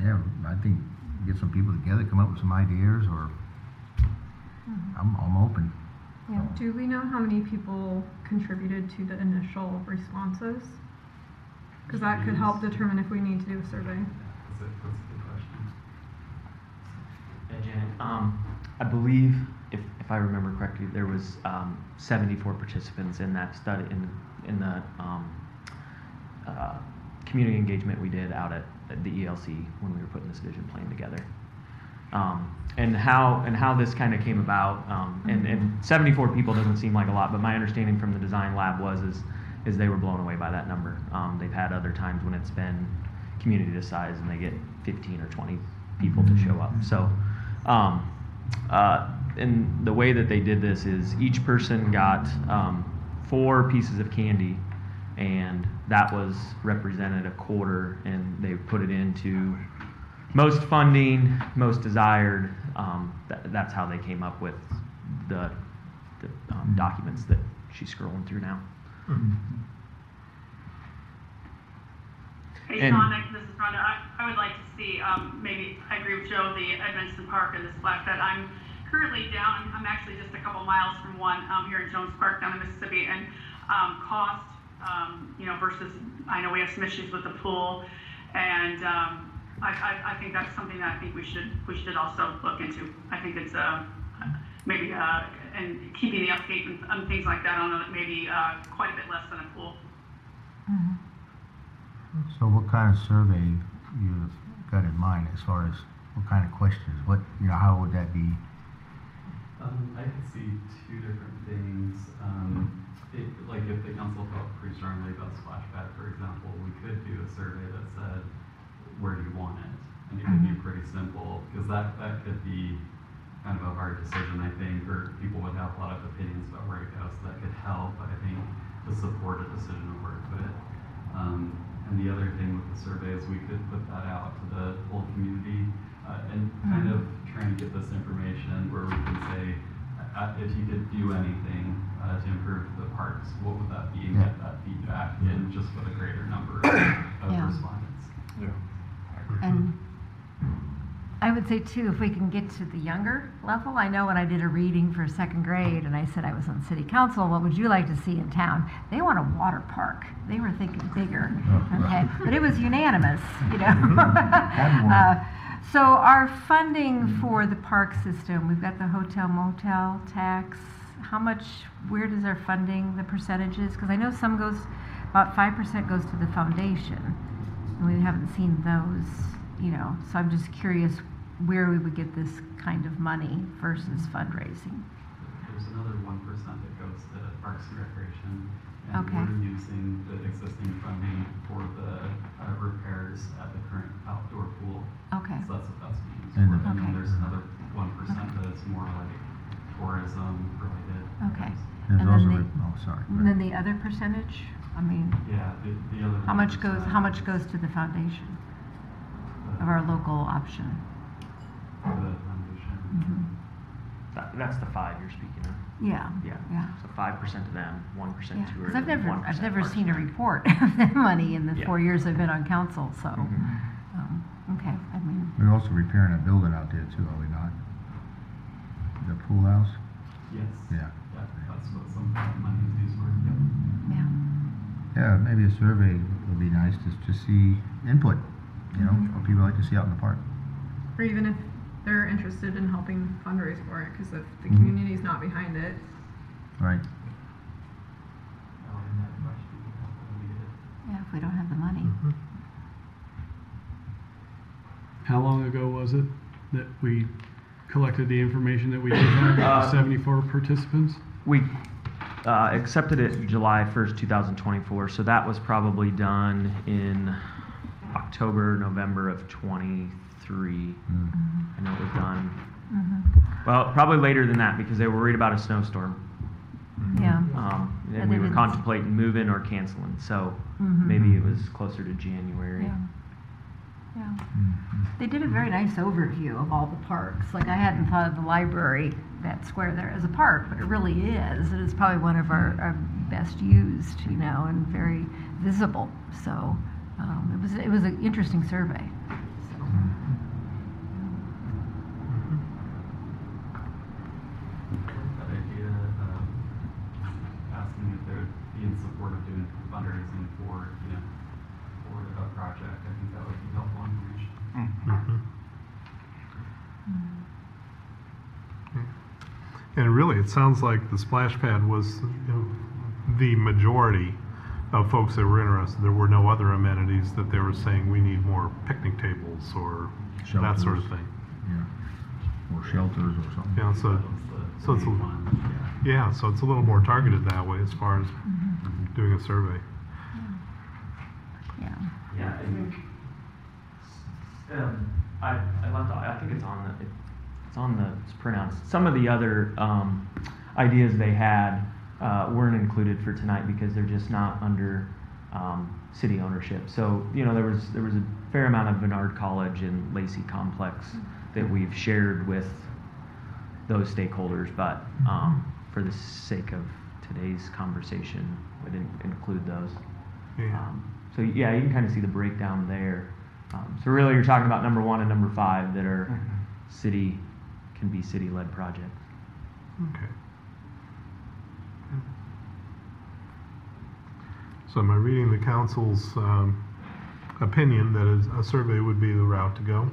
H: yeah, I think get some people together, come up with some ideas, or I'm open.
E: Yeah. Do we know how many people contributed to the initial responses? Because that could help determine if we need to do a survey.
P: That's a good question.
Q: Yeah, Janet, I believe, if I remember correctly, there was 74 participants in that study, in the community engagement we did out at the ELC when we were putting this vision plan together. And how this kind of came about, and 74 people doesn't seem like a lot, but my understanding from the design lab is they were blown away by that number. They've had other times when it's been community this size and they get 15 or 20 people to show up. So, and the way that they did this is each person got 4 pieces of candy, and that was represented a quarter, and they put it into most funding, most desired. That's how they came up with the documents that she's scrolling through now.
N: Hey, Sean, this is Rhonda. I would like to see, maybe, I agree with Joe, the Edmondson Park and the splash pad. I'm currently down, I'm actually just a couple miles from one here in Jones Park down in Mississippi, and cost, versus, I know we have some issues with the pool, and I think that's something that I think we should also look into. I think it's maybe and keeping the upkeep and things like that on maybe quite a bit less than a pool.
H: So what kind of survey you've got in mind as far as what kind of questions? How would that be?
P: I could see 2 different things. Like if the council felt pretty strongly about splash pad, for example, we could do a survey that said, where do you want it? And it could be pretty simple, because that could be kind of a hard decision, I think, or people would have a lot of opinions about where to go, so that could help, I think, to support a decision of where to put it. And the other thing with the survey is we could put that out to the whole community and kind of try and get this information where we can say, if you could do anything to improve the parks, what would that be, and get that feedback in just with a greater number of
L: Yeah.
P: respondents.
L: And I would say too, if we can get to the younger level, I know when I did a reading for second grade and I said I was on city council, what would you like to see in town? They want a water park. They were thinking bigger, okay? But it was unanimous, you know? So our funding for the park system, we've got the hotel motel tax. How much, where does our funding, the percentages? Because I know some goes, about 5% goes to the foundation. And we haven't seen those, you know, so I'm just curious where we would get this kind of money versus fundraising.
P: There's another 1% that goes to Parks and Recreation. And
L: Okay.
P: we're using the existing funding for the repairs at the current outdoor pool.
L: Okay.
P: So that's what that's being used
H: And
P: for.
H: the-
P: And then
L: Okay.
P: there's another 1% that's more like tourism related.
L: Okay.
H: There's
L: And
H: also,
L: then
H: oh, sorry.
L: And then the other percentage, I mean,
P: Yeah, the other.
L: how much goes,
P: 1%,
L: how much goes to the foundation of our local option?
P: The foundation.
L: Mhm.
Q: That's the 5 you're speaking of.
L: Yeah,
Q: Yeah.
L: yeah.
Q: So 5% to them, 1%
L: Yeah,
Q: to her.
L: because I've never,
Q: 1%
L: I've never
Q: Parks
L: seen a
Q: and Rec.
L: report of that money in the
Q: Yeah.
L: 4 years I've been on council, so,
Q: Mhm.
L: okay, I mean,
H: We're also repairing a building out there too, are we not? The pool house?
P: Yes.
H: Yeah.
P: Yeah, that's what some of that money is used for. Yep.
L: yeah.
H: Yeah, maybe a survey would be nice just to see input, you know, what people like to see out in the park.
E: Or even if they're interested in helping fundraise for it, because if the
H: Mhm.
E: community's not behind it,
H: Right.
L: Yeah, if we don't have the money.
O: How long ago was it that we collected the information that we did have, 74 participants?
Q: We accepted it July 1st, 2024, so that was probably done in October, November of 23. I know it was done. Well, probably later than that because they were worried about a snowstorm.
L: Yeah.
Q: And
L: And
Q: we
L: they
Q: were
L: didn't-
Q: contemplating moving or canceling, so
L: Mhm.
Q: maybe it was closer to January.
L: Yeah. Yeah. They did a very nice overview of all the parks. Like I hadn't thought of the library, that square there, as a park, but it really is. It is probably one of our best used, you know, and very visible. So it was an interesting survey. So,
P: That idea of asking if they would be in support of doing fundraising for, you know, for a project, I think that would be helpful information.
A: And really, it sounds like the splash pad was, you know, the majority of folks that were interested. There were no other amenities that they were saying we need more picnic tables or that sort of
H: Shelters.
A: thing.
H: Yeah. Or shelters or something.
A: Yeah, so it's so it's a little more targeted that way as far as doing a survey.
L: yeah.
Q: Yeah, I think. I left. I think it's on the. It's on the printouts. Some of the other ideas they had weren't included for tonight because they're just not under city ownership. So you know there was a fair amount of Bernard College and Lacey Complex that we've shared with those stakeholders, but for the sake of today's conversation, we didn't include those.
A: Yeah.
Q: So yeah, you can kind of see the breakdown there. So really, you're talking about number 1 and number 5 that are can be city-led projects.
A: Okay. So am I reading the council's opinion that a survey would be the route to go?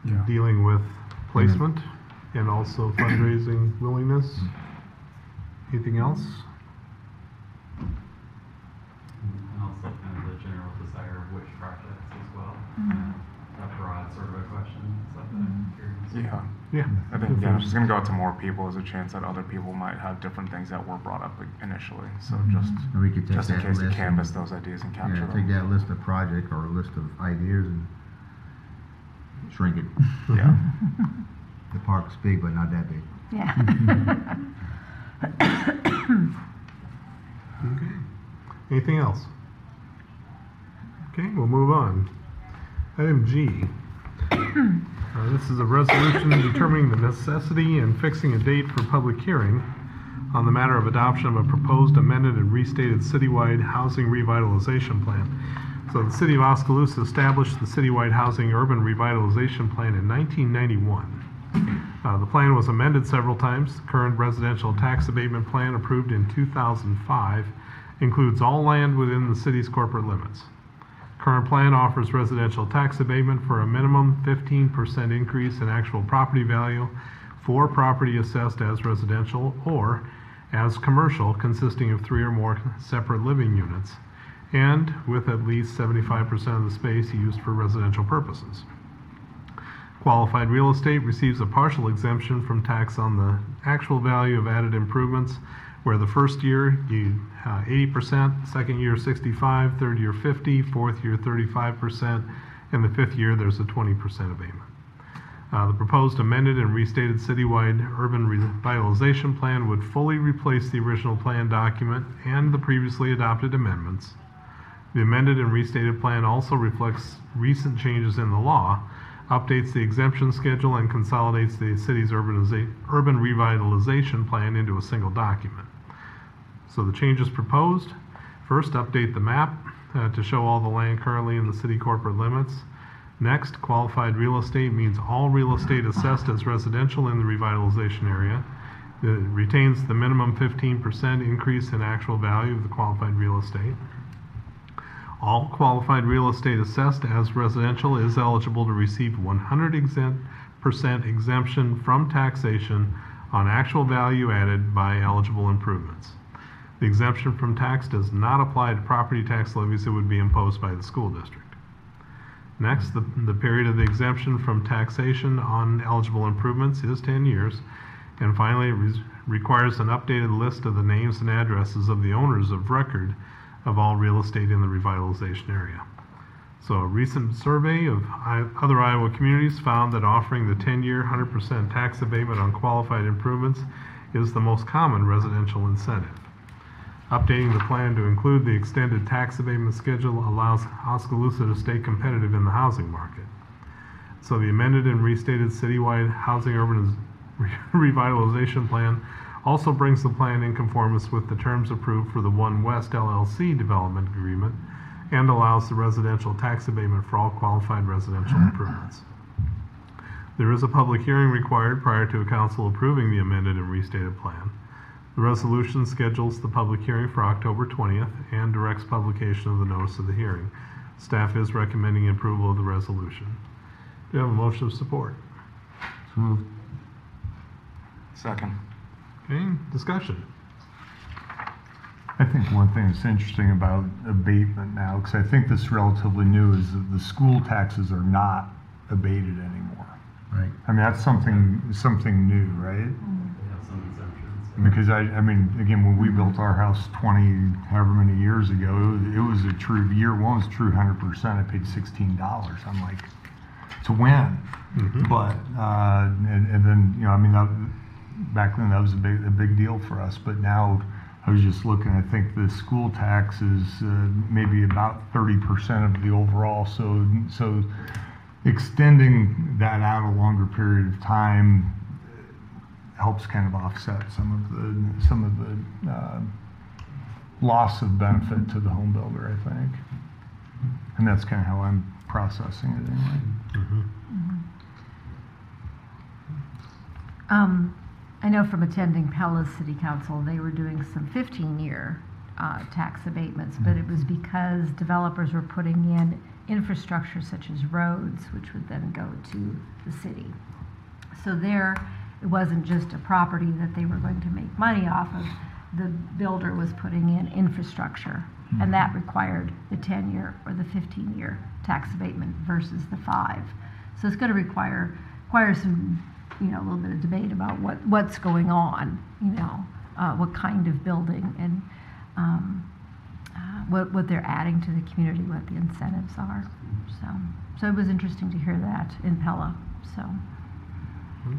O: Yeah.
A: Dealing with placement and also fundraising willingness? Anything else?
P: And also kind of the general desire of which projects as well. That broad sort of a question, something I'm curious.
A: Yeah.
R: I think it's just going to go out to more people. There's a chance that other people might have different things that were brought up initially. So just
H: And we could take
R: in
H: that
R: case to
H: list
R: canvas
H: and-
R: those ideas and capture
H: Yeah,
R: them.
H: take that list of project or a list of ideas and shrink it.
R: Yeah.
H: The park's big, but not that big.
L: Yeah.
A: Okay. Anything else? Okay, we'll move on. Item G, This is a resolution determining the necessity and fixing a date for public hearing on the matter of adoption of a proposed amended and restated citywide housing revitalization plan. So the city of Oskaloosa established the citywide housing urban revitalization plan in 1991. The plan was amended several times. The current residential tax abatement plan, approved in 2005, includes all land within the city's corporate limits. Current plan offers residential tax abatement for a minimum 15% increase in actual property value for property assessed as residential or as commercial consisting of 3 or more separate living units, and with at least 75% of the space used for residential purposes. Qualified real estate receives a partial exemption from tax on the actual value of added improvements, where the first year you 80%, second year 65%, third year 50%, fourth year 35%, and the fifth year there's a 20% abatement. The proposed amended and restated citywide urban revitalization plan would fully replace the original plan document and the previously adopted amendments. The amended and restated plan also reflects recent changes in the law, updates the exemption schedule, and consolidates the city's urban revitalization plan into a single document. So the changes proposed: first, update the map to show all the land currently in the city corporate limits. Next, qualified real estate means all real estate assessed as residential in the revitalization area. It retains the minimum 15% increase in actual value of the qualified real estate. All qualified real estate assessed as residential is eligible to receive 100% exemption from taxation on actual value added by eligible improvements. The exemption from tax does not apply to property tax levies that would be imposed by the school district. Next, the period of the exemption from taxation on eligible improvements is 10 years. And finally, it requires an updated list of the names and addresses of the owners of record of all real estate in the revitalization area. So a recent survey of other Iowa communities found that offering the 10-year 100% tax abatement on qualified improvements is the most common residential incentive. Updating the plan to include the extended tax abatement schedule allows Oskaloosa to stay competitive in the housing market. So the amended and restated citywide housing urban revitalization plan also brings the plan in conformance with the terms approved for the One West LLC development agreement and allows the residential tax abatement for all qualified residential improvements. There is a public hearing required prior to a council approving the amended and restated plan. The resolution schedules the public hearing for October 20th and directs publication of the notice of the hearing. Staff is recommending approval of the resolution. Do you have a motion of support?
H: So moved.
R: Second.
A: Okay, discussion.
C: I think one thing that's interesting about abatement now, because I think this is relatively new, is that the school taxes are not abated anymore.
H: Right.
C: I mean, that's something new, right?
P: They have some exemptions.
C: Because I mean, again, when we built our house 20, however many years ago, it was a true, year one was true 100%. I paid $16. I'm like, to win.
A: Mm-hmm.
C: But, and then, you know, I mean, back then that was a big deal for us. But now, I was just looking, I think the school tax is maybe about 30% of the overall. So extending that out a longer period of time helps kind of offset some of the loss of benefit to the home builder, I think. And that's kind of how I'm processing it anyway.
A: Mm-hmm.
L: I know from attending Pella's City Council, they were doing some 15-year tax abatements, but it was because developers were putting in infrastructure such as roads, which would then go to the city. So there, it wasn't just a property that they were going to make money off of. The builder was putting in infrastructure, and that required the 10-year or the 15-year tax abatement versus the 5. So it's going to require some, you know, a little bit of debate about what's going on, you know, what kind of building and what they're adding to the community, what the incentives are. So it was interesting to hear that in Pella. So.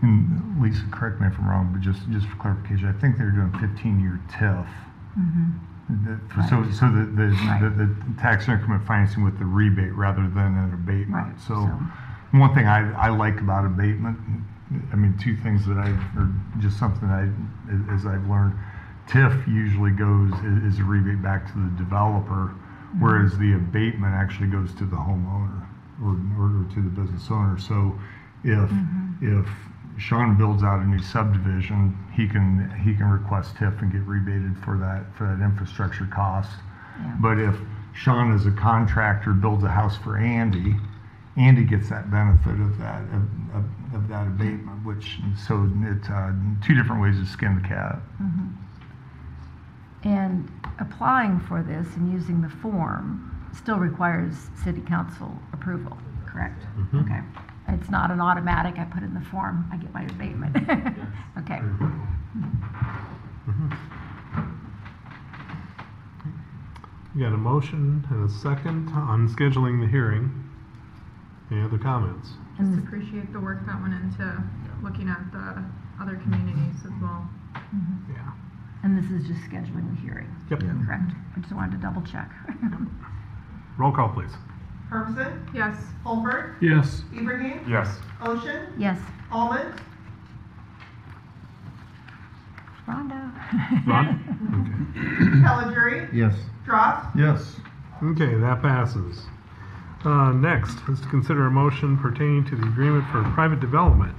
C: And Lisa, correct me if I'm wrong, but just for clarification, I think they're doing 15-year TIF.
L: Mm-hmm.
C: So the tax increment financing with the rebate rather than an abatement.
L: Right.
C: So One thing I like about abatement, I mean, two things that or just something as I've learned, TIF usually is a rebate back to the developer, whereas the abatement actually goes to the homeowner or to the business owner. So if Sean builds out a new subdivision, he can request TIF and get rebated for that infrastructure cost.
L: Yeah.
C: But if Sean as a contractor builds a house for Andy gets that benefit of that abatement, which so it's two different ways to skin the cat.
L: And applying for this and using the form still requires city council approval, correct? Okay. It's not an automatic, I put in the form, I get my abatement. Okay.
A: You got a motion and a second on scheduling the hearing. Any other comments?
E: Just appreciate the work that went into looking at the other communities as well.
A: Yeah.
L: And this is just scheduling the hearing?
A: Yep. Yeah.
L: Correct. I just wanted to double check.
A: Roll call, please.
D: Hermsen?
E: Yes.
D: Holbert?
O: Yes.
D: Ibrahim?
R: Yes.
D: Ocean?
L: Yes.
D: Almond?
L: Rhonda?
A: Ron?
D: Caligiuri?
H: Yes.
D: Dross?
C: Yes.
A: Okay, that passes. Next is to consider a motion pertaining to the agreement for private development.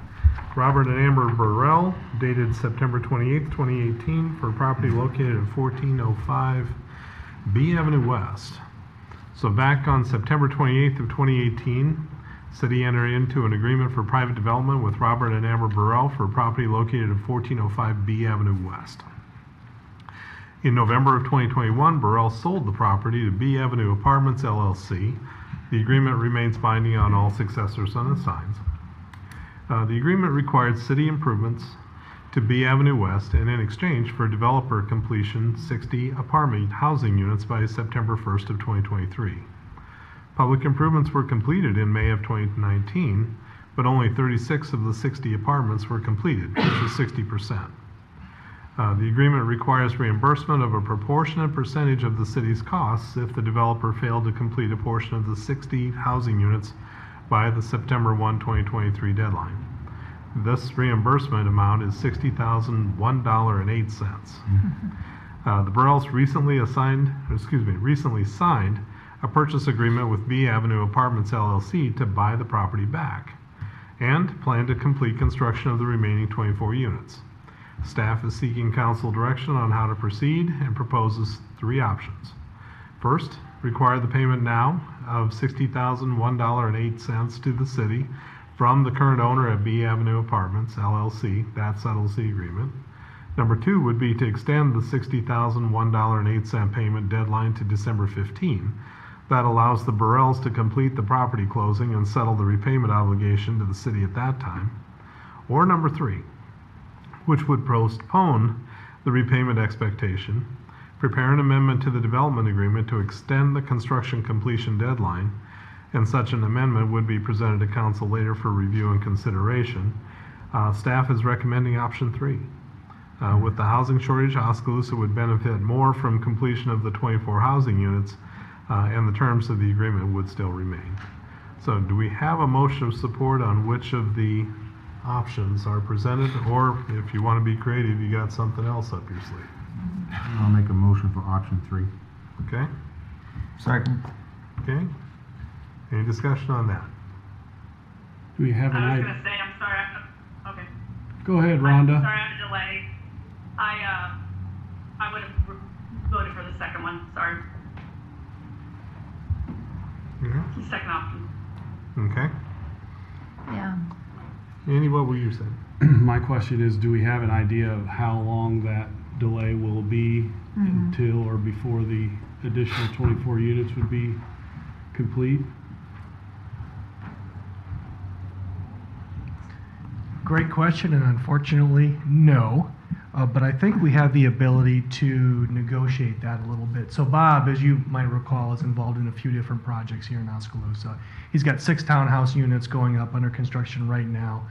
A: Robert and Amber Burrell, dated September 28th, 2018, for property located at 1405 B Avenue West. So back on September 28th of 2018, city entered into an agreement for private development with Robert and Amber Burrell for property located at 1405 B Avenue West. In November of 2021, Burrell sold the property to B Avenue Apartments LLC. The agreement remains binding on all successors and assigns. The agreement required city improvements to B Avenue West, and in exchange for developer completion 60 apartment housing units by September 1st of 2023. Public improvements were completed in May of 2019, but only 36 of the 60 apartments were completed, which is 60%. The agreement requires reimbursement of a proportionate percentage of the city's costs if the developer failed to complete a portion of the 60 housing units by the September 1, 2023 deadline. This reimbursement amount is $60,001.08. The Burrells recently signed a purchase agreement with B Avenue Apartments LLC to buy the property back and plan to complete construction of the remaining 24 units. Staff is seeking council direction on how to proceed and proposes 3 options. First, require the payment now of $60,001.08 to the city from the current owner of B Avenue Apartments LLC. That settles the agreement. Number 2 would be to extend the $60,001.08 payment deadline to December 15. That allows the Burrells to complete the property closing and settle the repayment obligation to the city at that time. Or number 3, which would postpone the repayment expectation, prepare an amendment to the development agreement to extend the construction completion deadline, and such an amendment would be presented to council later for review and consideration. Staff is recommending option 3. With the housing shortage, Oskaloosa would benefit more from completion of the 24 housing units, and the terms of the agreement would still remain. So do we have a motion of support on which of the options are presented, or if you want to be creative, you got something else up your sleeve?
H: I'll make a motion for option 3.
A: Okay?
C: Second.
A: Okay? Any discussion on that?
O: Do we have an
N: I was
O: idea?
N: gonna say, I'm sorry, okay.
O: Go ahead,
N: I'm
O: Rhonda.
N: sorry, I'm a delay. I would have voted for the second one, sorry.
A: Mm-hmm.
N: The second option.
A: Okay.
L: Yeah.
A: Andy, what were you saying?
O: My question is, do we have an idea of how long that delay will be until or before the additional 24 units would be complete?
S: Great question, and unfortunately, no. But I think we have the ability to negotiate that a little bit. So Bob, as you might recall, is involved in a few different projects here in Oskaloosa. He's got 6 townhouse units going up under construction right now.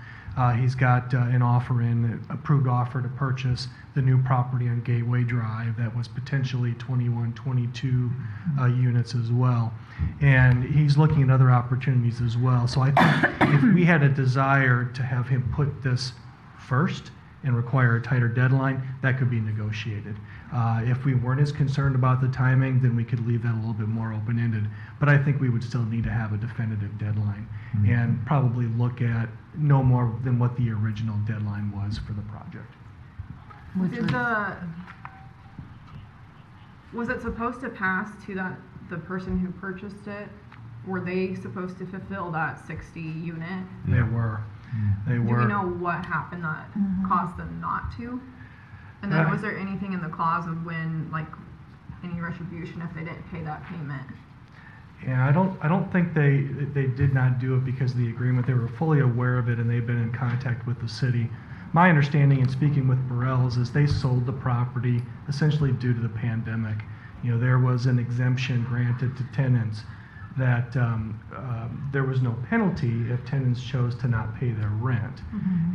S: He's got an offer in, approved offer to purchase the new property on Gateway Drive that was potentially 21, 22 units as well. And he's looking at other opportunities as well. So I think if we had a desire to have him put this first and require a tighter deadline, that could be negotiated. If we weren't as concerned about the timing, then we could leave that a little bit more open-ended. But I think we would still need to have a definitive deadline and probably look at no more than what the original deadline was for the project.
E: Was it supposed to pass to the person who purchased it? Were they supposed to fulfill that 60 unit?
S: They were. They
E: Do
S: were.
E: we know what happened that caused them not to? And then was there anything in the clause of when, like, any retribution if they didn't pay that payment?
S: Yeah, I don't think they did not do it because of the agreement. They were fully aware of it and they've been in contact with the city. My understanding in speaking with Burrell's is they sold the property essentially due to the pandemic. You know, there was an exemption granted to tenants that there was no penalty if tenants chose to not pay their rent.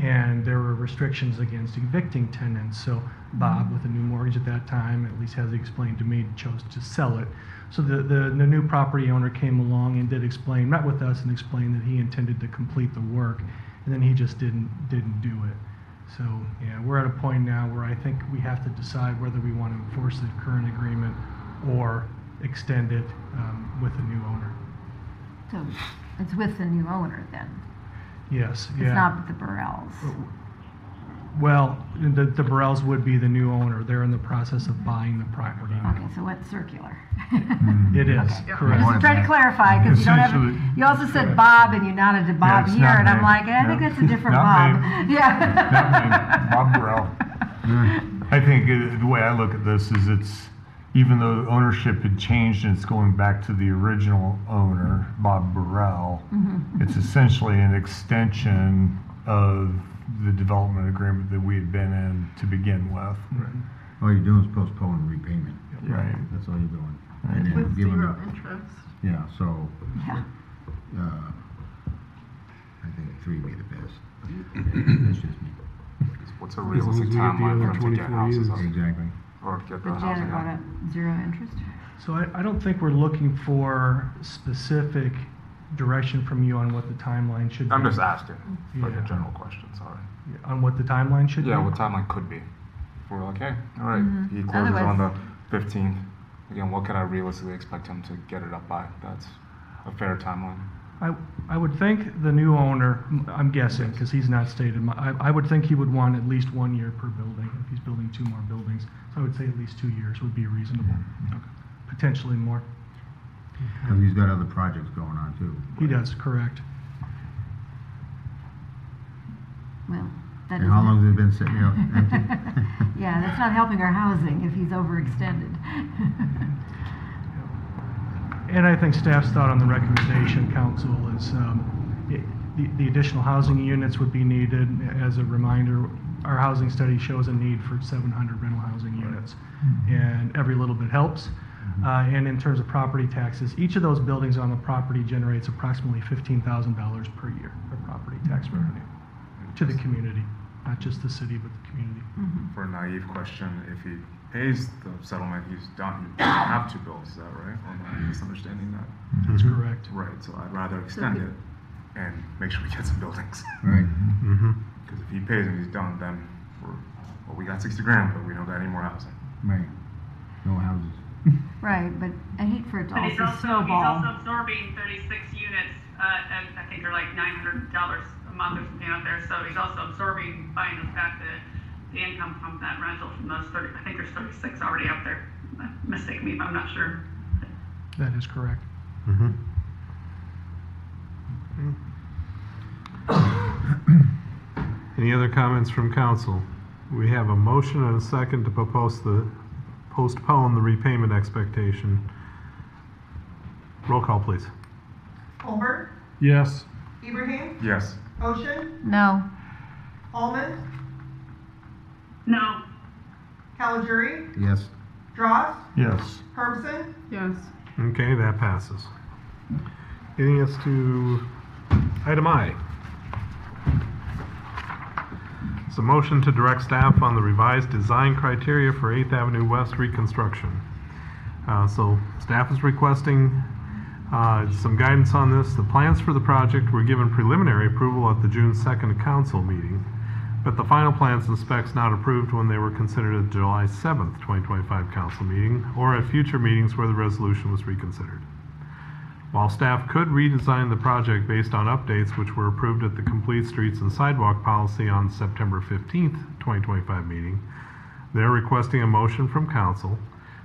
S: And there were restrictions against evicting tenants. So Bob, with a new mortgage at that time, at least as he explained to me, chose to sell it. So the new property owner came along and met with us and explained that he intended to complete the work, and then he just didn't do it. So yeah, we're at a point now where I think we have to decide whether we want to enforce the current agreement or extend it with a new owner.
L: So it's with the new owner then?
S: Yes, yeah.
L: It's not with the Burrells?
S: Well, the Burrells would be the new owner. They're in the process of buying the property.
L: Okay, so it's circular.
S: It is,
L: Okay.
S: correct.
L: I'm just trying to clarify, because you don't have, you also said Bob and you nodded to Bob
C: it's
L: here,
C: not
L: and I'm
C: me.
L: like, I think
C: No.
L: that's a different
C: Not
L: Bob.
C: me.
L: Yeah.
C: Bob Burrell. I think the way I look at this is even though ownership had changed and it's going back to the original owner, Bob Burrell, it's essentially an extension of the development agreement that we had been in to begin with.
H: All you're doing is postponing repayment.
C: Right.
H: That's all you're doing. And then
E: With
H: giving
E: zero
H: it-
E: interest.
H: Yeah, so,
L: Yeah.
H: I think 3 would be the best. That's just me.
R: What's a
O: As long as
R: realistic
O: we get the
R: timeline
O: other
R: for them to get
O: 24
R: houses up?
O: units.
H: Exactly.
R: Or get the
L: But
R: housing
L: Janet brought
R: up?
L: up zero interest?
S: So I don't think we're looking for specific direction from you on what the timeline should be.
R: I'm just asking, like
S: Yeah.
R: a general question, sorry.
S: On what the timeline should be?
R: Yeah, what timeline could be. We're like, hey, all right, he closes
L: Otherwise-
R: on the 15th. Again, what can I realistically expect him to get it up by? That's a fair timeline.
S: I would think the new owner, I'm guessing, because he's not stated, I would think he would want at least 1 year per building if he's building 2 more buildings. So I would say at least 2 years would be reasonable. Potentially more.
H: Because he's got other projects going on too.
S: He does, correct.
L: Well, that
H: And how long
L: isn't-
H: has it been sitting there empty?
L: Yeah, that's not helping our housing if he's overextended.
S: And I think staff's thought on the recommendation, council, is the additional housing units would be needed. As a reminder, our housing study shows a need for 700 rental housing units, and every little bit helps. And in terms of property taxes, each of those buildings on the property generates approximately $15,000 per year of property tax revenue to the community, not just the city, but the community.
R: For a naive question, if he pays the settlement, he's done. He doesn't have 2 bills, is that right? Or am I misunderstanding that?
S: That's correct.
R: Right, so I'd rather extend it and make sure we get some buildings.
H: Right.
R: Because if he pays and he's done, then we got 60 grand, but we don't got any more housing.
H: Right. No houses.
L: Right, but I hate for it to
N: But he's
L: also
N: also
L: snowball.
N: absorbing 36 units, and I think they're like $900 a month or something out there, so he's also absorbing by the fact that the income from that rental from those 30, I think there's 36 already out there. Mistake me if I'm not sure.
S: That is correct.
A: Any other comments from council? We have a motion and a second to postpone the repayment expectation. Roll call, please.
D: Colbert,
O: Yes.
D: Ibrahim,
R: Yes.
D: Ocean,
L: No.
D: Almond,
N: No.
D: Caliguri,
H: Yes.
D: Dross,
C: Yes.
D: Hermson,
E: Yes.
A: Okay, that passes. Getting us to item I. a motion to direct staff on the revised design criteria for 8th Avenue West reconstruction. So staff is requesting some guidance on this. The plans for the project were given preliminary approval at the June 2nd council meeting, but the final plans and specs not approved when they were considered at July 7th, 2025 council meeting, or at future meetings where the resolution was reconsidered. While staff could redesign the project based on updates which were approved at the Complete Streets and Sidewalk Policy on September 15th, 2025 meeting, they're requesting a motion from council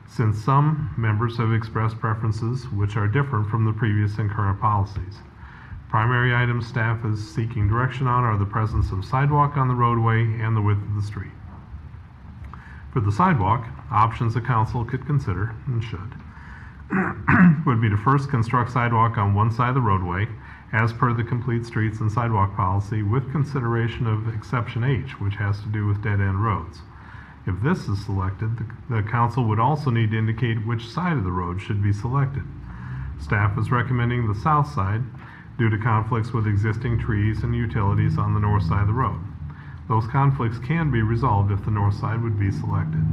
A: since some members have expressed preferences which are different from the previous and current policies. Primary items staff is seeking direction on are the presence of sidewalk on the roadway and the width of the street. For the sidewalk, options the council could consider, and should, would be to first construct sidewalk on one side of the roadway as per the Complete Streets and Sidewalk Policy with consideration of exception H, which has to do with dead-end roads. If this is selected, the council would also need to indicate which side of the road should be selected. Staff is recommending the south side due to conflicts with existing trees and utilities on the north side of the road. Those conflicts can be resolved if the north side would be selected.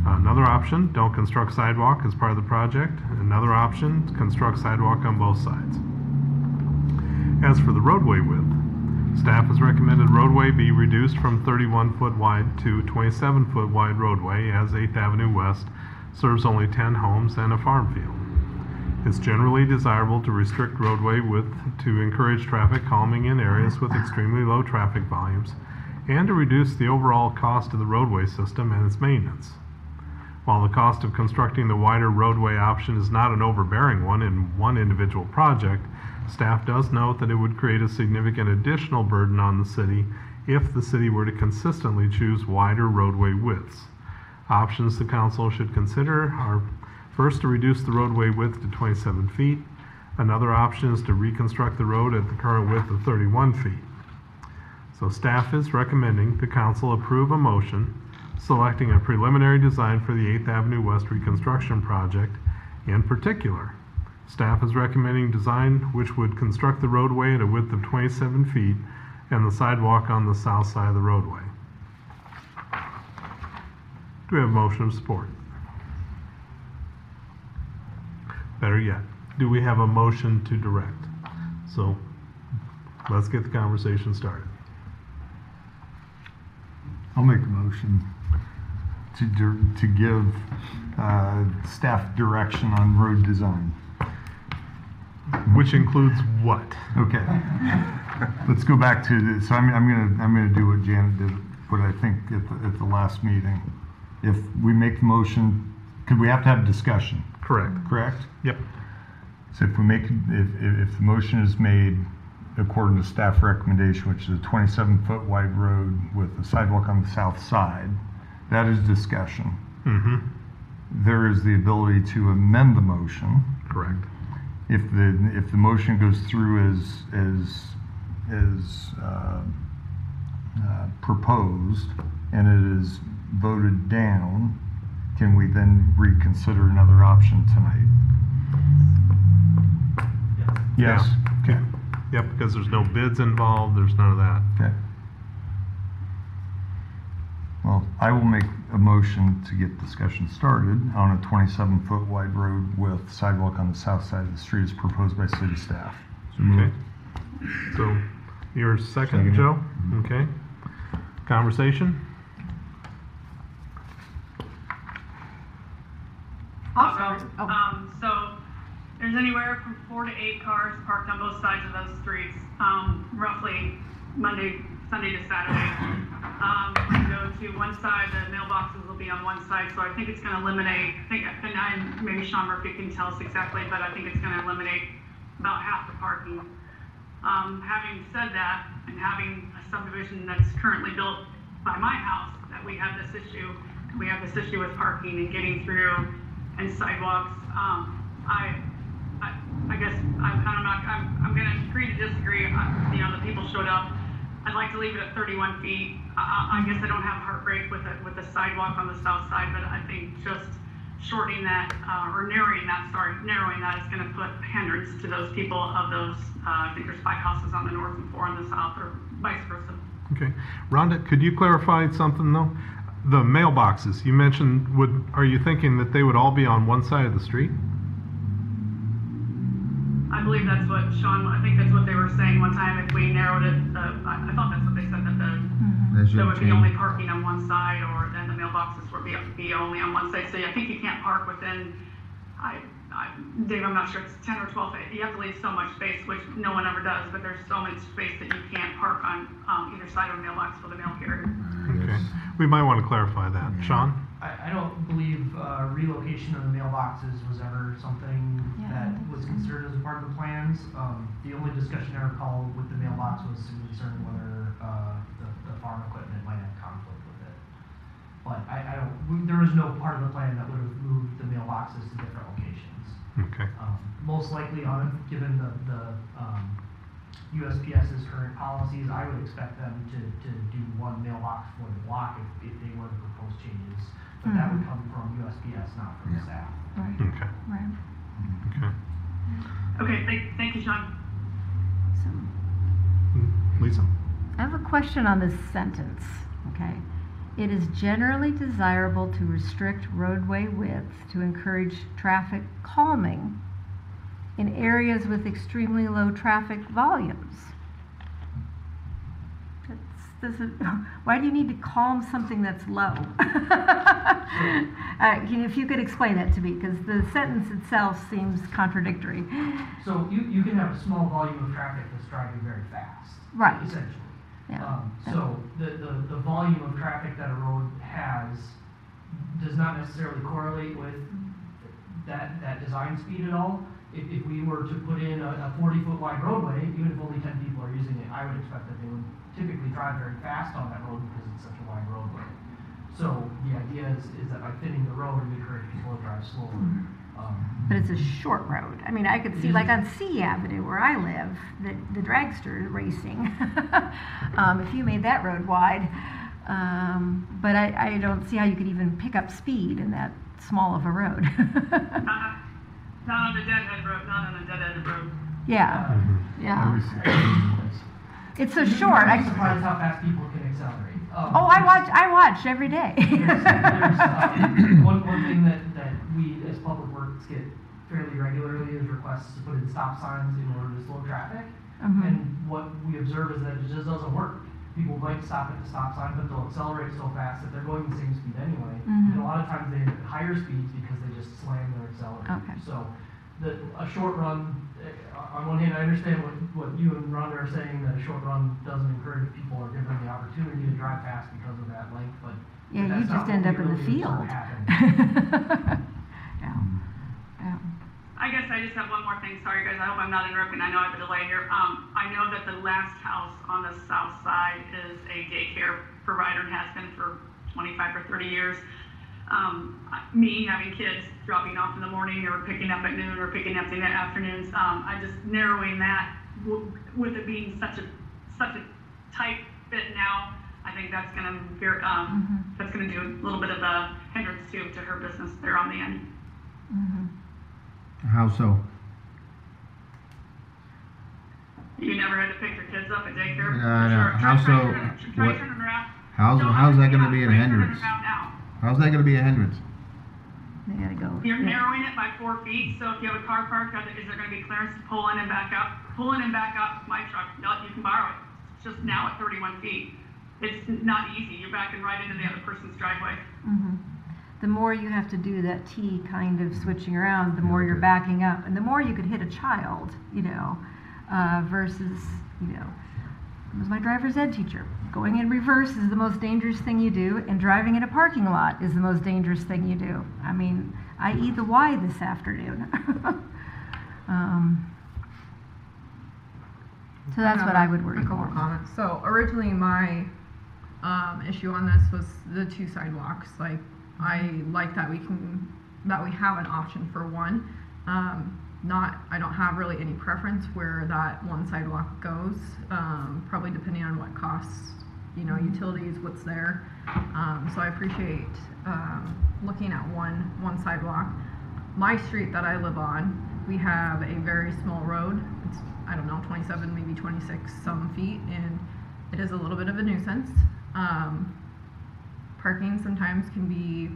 A: Another option, don't construct sidewalk as part of the project. Another option, construct sidewalk on both sides. As for the roadway width, staff has recommended roadway be reduced from 31-foot wide to 27-foot wide roadway as 8th Avenue West serves only 10 homes and a farm field. It's generally desirable to restrict roadway width to encourage traffic calming in areas with extremely low traffic volumes and to reduce the overall cost of the roadway system and its maintenance. While the cost of constructing the wider roadway option is not an overbearing one in one individual project, staff does note that it would create a significant additional burden on the city if the city were to consistently choose wider roadway widths. Options the council should consider are first to reduce the roadway width to 27 feet. Another option is to reconstruct the road at the current width of 31 feet. So staff is recommending the council approve a motion selecting a preliminary design for the 8th Avenue West reconstruction project. In particular, staff is recommending design which would construct the roadway at a width of 27 feet and the sidewalk on the south side of the roadway. Do we have a motion of support? Better yet, do we have a motion to direct? So let's get the conversation started.
C: I'll make a motion to give staff direction on road design.
A: Which includes what?
C: Okay. Let's go back to the, so I'm gonna do what Janet did, what I think at the last meeting. If we make the motion, could we have to have discussion? Correct?
A: Yep.
C: So if we make, if the motion is made according to staff recommendation, which is a 27-foot wide road with a sidewalk on the south side, that is discussion.
A: Mm-hmm.
C: There is the ability to amend the motion.
A: Correct.
C: If the motion goes through as proposed and it is voted down, can we then reconsider another option tonight? Yes.
A: Yeah. Okay. Yep, because there's no bids involved, there's none of that.
C: Okay. Well, I will make a motion to get discussion started on a 27-foot wide road with sidewalk on the south side of the street as proposed by city staff.
A: Okay. So, your second, Joe? Okay. Conversation?
N: So there's anywhere from 4 to 8 cars parked on both sides of those streets, roughly Sunday to Saturday. You go to one side, the mailboxes will be on one side, so I think it's going to eliminate, and maybe Sean Murphy can tell us exactly, but I think it's going to eliminate about half the parking. Having said that, and having a subdivision that's currently built by my house, that we have this issue with parking and getting through and sidewalks. I guess I'm going to agree to disagree. The people showed up. I'd like to leave it at 31 feet. I guess I don't have heartbreak with the sidewalk on the south side, but I think just shortening that or narrowing that is going to put hindrance to those people of those. I think there's 5 houses on the north and 4 on the south, or vice versa.
A: Okay. Rhonda, could you clarify something though? The mailboxes, you mentioned, are you thinking that they would all be on one side of the street?
N: I believe that's what Sean, I think that's what they were saying one time, if we narrowed it, I thought that's what they said, that there would be only parking on one side, or then the mailboxes would be only on one side. So I think you can't park within, Dave, I'm not sure, it's 10 or 12 feet. You have to leave so much space, which no one ever does, but there's so much space that you can't park on either side of a mailbox for the mail carrier.
A: Okay. We might want to clarify that. Sean?
J: I don't believe relocation of the mailboxes was ever something that was considered as a part of the plans. The only discussion I recall with the mailbox was concerning whether the farm equipment might have conflict with it. But there was no part of the plan that would have moved the mailboxes to different locations.
A: Okay.
J: Most likely, given the USPS's current policies, I would expect them to do one mailbox for the block if they were to propose changes. But that would come from USPS, not from staff.
L: Right.
A: Okay.
L: Right.
A: Okay.
N: Okay, thank you, Sean.
A: Lisa?
L: I have a question on this sentence, okay? It is generally desirable to restrict roadway width to encourage traffic calming in areas with extremely low traffic volumes. Why do you need to calm something that's low? If you could explain that to me, because the sentence itself seems contradictory.
J: So you can have a small volume of traffic that's driving very fast.
L: Right.
J: Essentially.
L: Yeah.
J: So the volume of traffic that a road has does not necessarily correlate with that design speed at all. If we were to put in a 40-foot wide roadway, even if only 10 people are using it, I would expect that they would typically drive very fast on that road because it's such a wide roadway. So the idea is that by thinning the road, we encourage people to drive slower.
L: But it's a short road. I mean, I could see, like on C Avenue where I live, the dragster racing. If you made that road wide, but I don't see how you could even pick up speed in that small of a road.
N: Not on a dead-end road, not on a dead-end road.
L: Yeah, yeah. It's so short.
J: I'm surprised how fast people can accelerate.
L: I watch every day.
J: One thing that we as public works get fairly regularly is requests to put in stop signs in order to slow traffic. And what we observe is that it just doesn't work. People might stop at the stop sign, but they'll accelerate so fast that they're going the same speed anyway. And a lot of times they end up at higher speeds because they just slam their accelerator.
L: Okay.
J: So a short run, on one hand, I understand what you and Rhonda are saying, that a short run doesn't encourage people or give them the opportunity to drive fast because of that length, but
L: Yeah, you
J: that's
L: just
J: not
L: end
J: what
L: up
J: we
L: in the
J: really observe
L: field.
J: happening.
L: Yeah.
N: I guess I just have one more thing. Sorry, guys. I hope I'm not interrupting. I know I have a delay here. I know that the last house on the south side is a daycare provider and has been for 25 or 30 years. Me having kids dropping off in the morning or picking up at noon or picking up in the afternoons, I just narrowing that with it being such a tight fit now. I think that's going to do a little bit of a hindrance to her business there on the end.
H: How so?
N: You never had to pick your kids up at daycare?
H: No. How so?
N: Try turning around.
H: How's that going to be a hindrance?
N: Now.
H: How's that going to be a hindrance?
L: They gotta go.
N: You're narrowing it by 4 feet, so if you have a car parked, is there going to be clearance to pull in and back up? Pull in and back up my truck, no, you can borrow it. It's just now at 31 feet. It's not easy. You're backing right into the other person's driveway.
L: The more you have to do that T kind of switching around, the more you're backing up, and the more you could hit a child, versus, it was my driver's ed teacher. Going in reverse is the most dangerous thing you do, and driving in a parking lot is the most dangerous thing you do. I mean, i.e. the Y this afternoon. So that's what I would worry
E: a couple
L: for.
E: comments. So originally my issue on this was the 2 sidewalks. Like, I like that we have an option for one. I don't have really any preference where that one sidewalk goes, probably depending on what costs, utilities, what's there. So I appreciate looking at one sidewalk. My street that I live on, we have a very small road. It's, I don't know, 27, maybe 26 some feet, and it is a little bit of a nuisance. Parking sometimes can be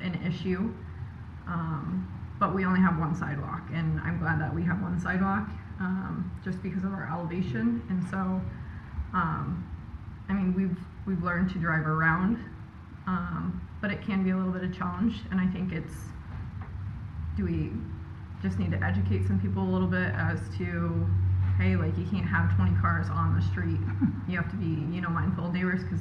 E: an issue, but we only have one sidewalk, and I'm glad that we have one sidewalk, just because of our elevation. And so, I mean, we've learned to drive around, but it can be a little bit of challenge. And I think do we just need to educate some people a little bit as to, hey, like, you can't have 20 cars on the street. You have to be, mindful of neighbors, because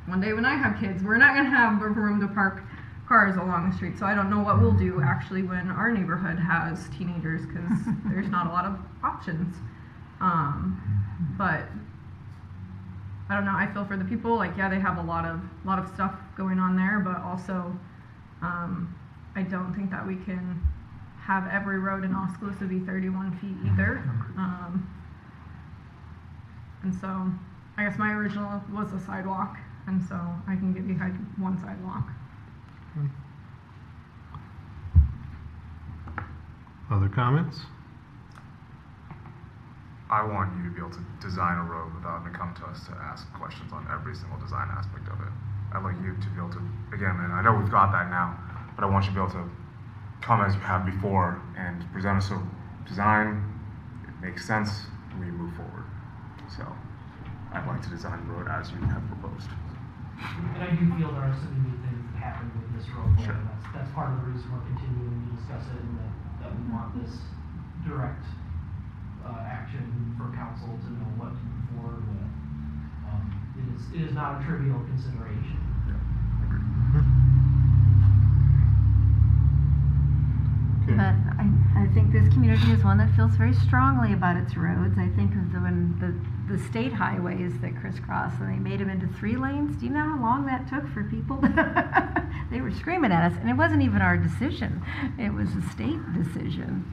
E: one day when I have kids, we're not going to have room to park cars along the street. So I don't know what we'll do actually when our neighborhood has teenagers, because there's not a lot of options. But I don't know, I feel for the people, like, yeah, they have a lot of stuff going on there, but also I don't think that we can have every road in Oskaloosa be 31 feet either. And so I guess my original was a sidewalk, and so I can get behind one sidewalk.
A: Other comments?
R: I want you to be able to design a road without having to come to us to ask questions on every single design aspect of it. I'd like you to be able to, again, and I know we've got that now, but I want you to be able to come as you have before and present us a design, it makes sense, and we move forward. So I'd like to design the road as you have proposed.
J: And I do feel there are some unique things that happen with this road.
R: Sure.
J: That's part of the reason we're continuing to discuss it, and that we want this direct action for council to know what to move forward with. It is not a trivial consideration.
A: Okay.
L: But I think this community is one that feels very strongly about its roads. I think of the state highways that crisscross, and they made them into 3 lanes. Do you know how long that took for people? They were screaming at us, and it wasn't even our decision. It was a state decision,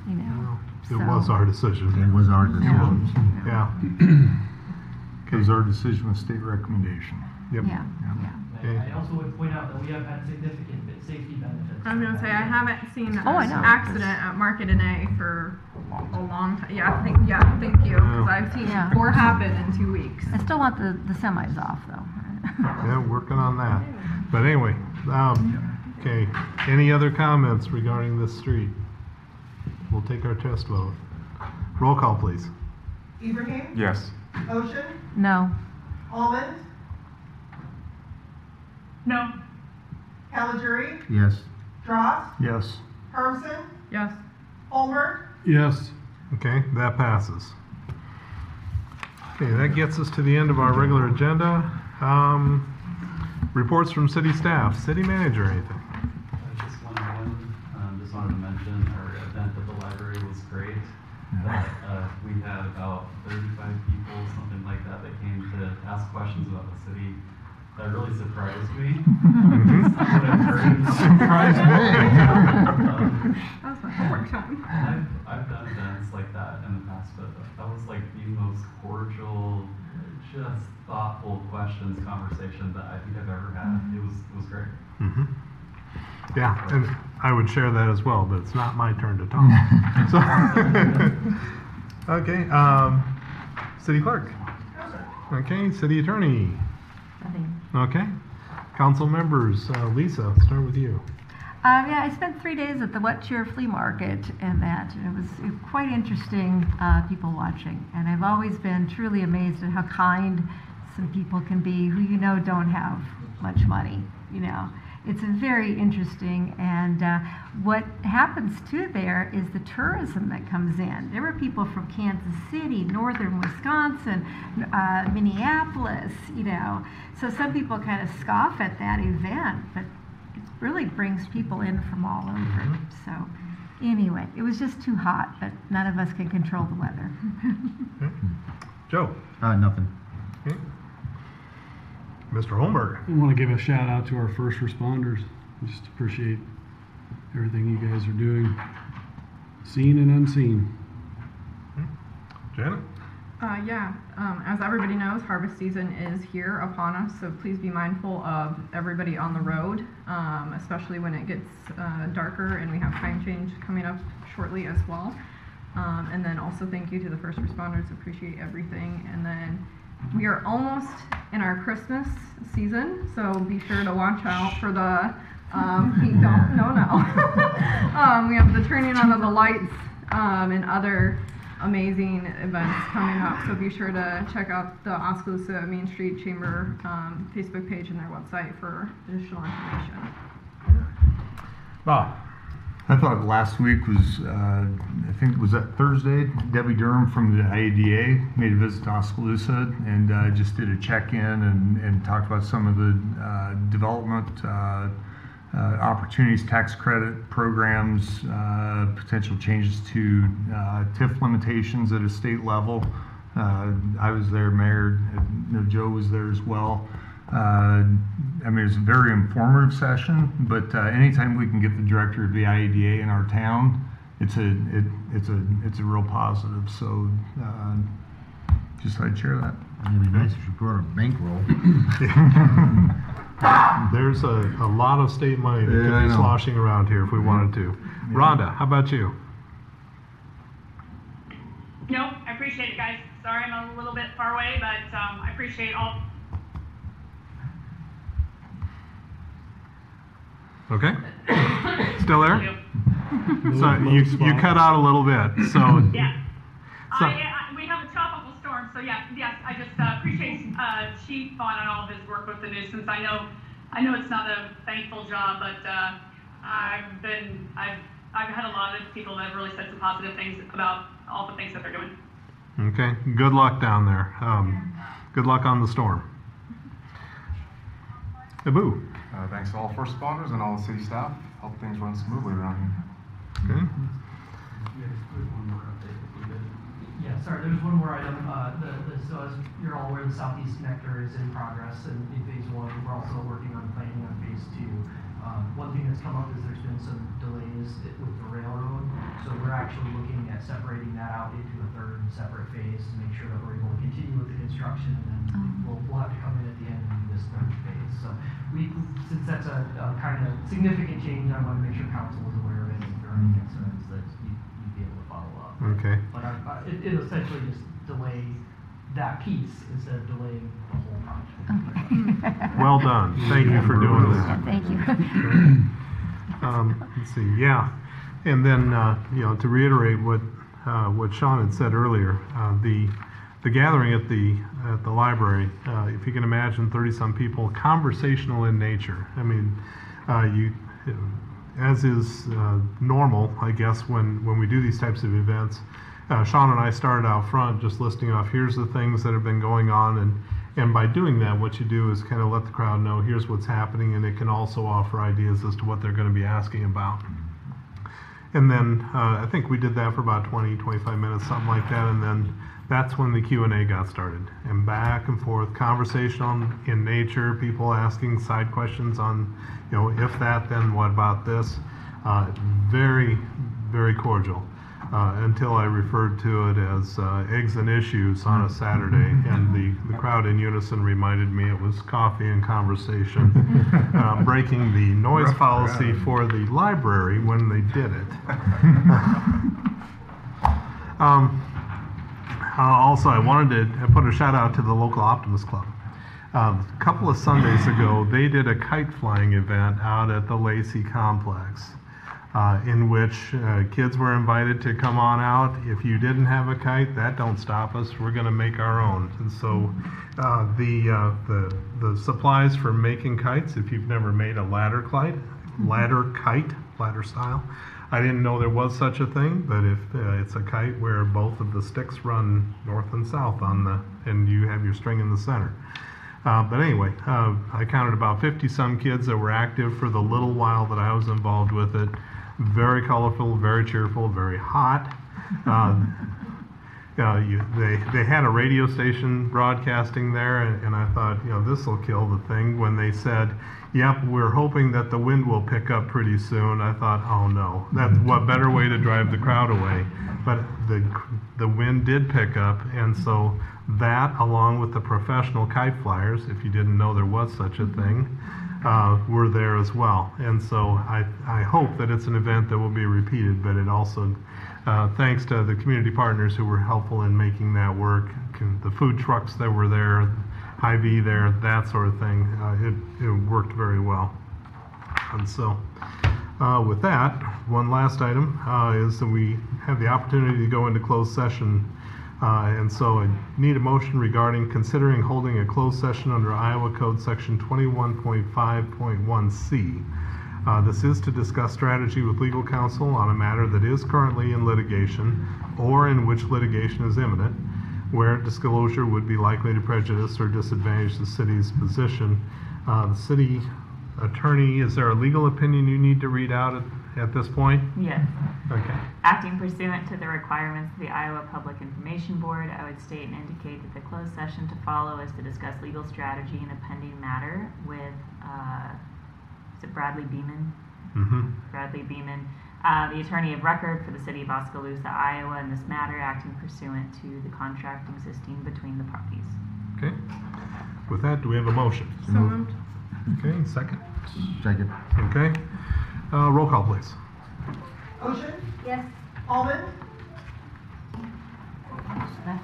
A: It was our decision.
H: It was our decision.
A: Yeah.
C: It was our decision with state recommendation.
A: Yep.
L: Yeah.
J: I also would point out that we have had significant safety benefits.
E: I was gonna say, I haven't seen an
L: I know.
E: accident at Market and A for a long time. Thank you, because I've seen 4 happen in 2 weeks.
L: I still want the semis off, though.
A: Yeah, working on that. But anyway, okay. Any other comments regarding this street? We'll take our test vote. Roll call, please.
D: Ibrahim?
R: Yes.
D: Ocean?
L: No.
D: Almond?
N: No.
D: Caligiuri?
H: Yes.
D: Dross?
C: Yes.
D: Hermsen?
E: Yes.
D: Olmer?
O: Yes.
A: Okay, that passes. Okay, that gets us to the end of our regular agenda. Reports from city staff. City manager, anything?
P: Just one item, just wanted to mention our event at the library was great. We had about 35 people, something like that, that came to ask questions about the city. That really surprised me. It's not what I've heard.
A: Surprised me.
E: That was my homework time.
P: I've done events like that in the past, but that was like the most cordial, just thoughtful questions, conversation that I think I've ever had. It was great.
A: Mm-hmm. Yeah, and I would share that as well, but it's not my turn to talk. So, okay, city clerk. Okay, city attorney. Okay, council members. Lisa, start with you.
L: Yeah, I spent 3 days at the What's Your Flea Market and it was quite interesting, people watching. And I've always been truly amazed at how kind some people can be who don't have much money, It's very interesting, and what happens too there is the tourism that comes in. There were people from Kansas City, northern Wisconsin, Minneapolis, So some people kind of scoff at that event, but it really brings people in from all over. So anyway, it was just too hot, but none of us can control the weather.
A: Okay. Joe.
H: Nothing.
A: Okay. Mr. Holmberg.
O: I want to give a shout out to our first responders. Just appreciate everything you guys are doing, seen and unseen.
A: Janet?
E: As everybody knows, harvest season is here upon us, so please be mindful of everybody on the road, especially when it gets darker and we have time change coming up shortly as well. And then also thank you to the first responders, appreciate everything. And then We are almost in our Christmas season, so be sure to watch out for the, we have the turning on of the lights and other amazing events coming up, so be sure to check out the Oskaloosa Main Street Chamber Facebook page and their website for additional information.
A: Bob?
C: I thought last week was, I think, was that Thursday? Debbie Durham from the IADA made a visit to Oskaloosa and just did a check-in and talked about some of the development opportunities, tax credit programs, potential changes to TIF limitations at a state level. I was there, Mayor, Joe was there as well. I mean, it's a very informative session, but anytime we can get the director of the IADA in our town, it's a real positive. So just thought I'd share that.
H: It'd be nice if you brought a bankroll.
A: There's a lot of state money that could be sloshing around here if we wanted to. Rhonda, how about you?
N: No, I appreciate it, guys. Sorry I'm a little bit far away, but I appreciate all.
A: Okay. Still there? So you cut out a little bit. So
N: yeah.
A: So,
N: We have a tropical storm, so yes, I just appreciate Chief on all of his work with the nuisance. I know it's not a thankful job, but I've had a lot of people that have really said some positive things about all the things that they're doing.
A: okay. Good luck down there. Good luck on the storm. Abu.
R: Thanks to all first responders and all the city staff. Help things run smoothly around here.
A: Okay.
J: Yeah, sorry, there's one more item. So as you're all aware, the Southeast Connector is in progress, and in phase 1, we're also working on planning on phase 2. One thing that's come up is there's been some delays with the railroad, so we're actually looking at separating that out into a third separate phase to make sure that we're able to continue with the construction, and then we'll have to come in at the end and do this third phase. So since that's a kind of significant change, I want to make sure council is aware of it, and if there are any concerns that you'd be able to follow up.
A: Okay.
J: But it'll essentially just delay that piece instead of delaying the whole project.
A: Well done. Thank you for doing that.
L: Thank you.
A: Let's see. Yeah, and then to reiterate what Sean had said earlier, the gathering at the library. If you can imagine, 30-some people, conversational in nature. I mean, as is normal, I guess, when we do these types of events. Sean and I started out front just listing off, here's the things that have been going on, and by doing that, what you do is kind of let the crowd know, here's what's happening, and it can also offer ideas as to what they're going to be asking about. And then I think we did that for about 20, 25 minutes, something like that, and then that's when the Q&A got started. And back and forth, conversational in nature, people asking side questions on, if that, then what about this? Very, very cordial. Until I referred to it as eggs and issues on a Saturday, and the crowd in unison reminded me it was coffee and conversation, breaking the noise policy for the library when they did it. Also, I wanted to put a shout out to the local Optimist Club. A couple of Sundays ago, they did a kite flying event out at the Lacey Complex. In which kids were invited to come on out. If you didn't have a kite, that don't stop us. We're going to make our own. And so the supplies for making kites, if you've never made a ladder style, I didn't know there was such a thing, but if it's a kite where both of the sticks run north and south and you have your string in the center. But anyway, I counted about 50-some kids that were active for the little while that I was involved with it. Very colorful, very cheerful, very hot. They had a radio station broadcasting there, and I thought, this will kill the thing. When they said, yep, we're hoping that the wind will pick up pretty soon, I thought, oh no, that's what better way to drive the crowd away. But the wind did pick up, and so that, along with the professional kite flyers, if you didn't know there was such a thing, were there as well. And so I hope that it's an event that will be repeated, but it also, thanks to the community partners who were helpful in making that work, the food trucks that were there, Hy-Vee there, that sort of thing, it worked very well. And so with that, one last item is that we have the opportunity to go into closed session. And so I need a motion regarding considering holding a closed session under Iowa Code Section 21.5.1C. This is to discuss strategy with legal counsel on a matter that is currently in litigation or in which litigation is imminent, where disclosure would be likely to prejudice or disadvantage the city's position. The city attorney, is there a legal opinion you need to read out at this point?
T: Yes.
A: Okay.
T: Acting pursuant to the requirements of the Iowa Public Information Board, I would state and indicate that the closed session to follow is to discuss legal strategy in a pending matter with, is it Bradley Beeman?
A: Mm-hmm.
T: Bradley Beeman, the attorney of record for the city of Oskaloosa, Iowa, in this matter, acting pursuant to the contract existing between the parties.
A: Okay. With that, do we have a motion?
E: So moved.
A: Okay, second.
H: Second.
A: Okay. Roll call, please.
D: Ocean,
L: Yes.
D: Almond,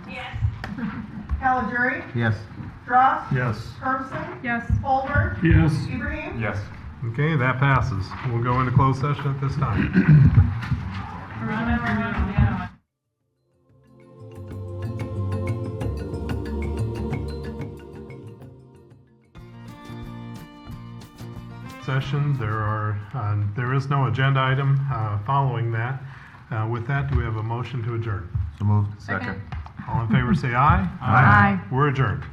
N: Yes.
D: Caligari,
H: Yes.
D: Dross,
A: Yes.
D: Hermson,
E: Yes.
D: Olmer,
O: Yes.
D: Ibrahim.
R: Yes.
A: Okay, that passes. We'll go into closed session at this time. Session. There is no agenda item following that. With that, do we have a motion to adjourn?
H: So moved.
A: All in favor say aye.
I: Aye.
A: We're adjourned.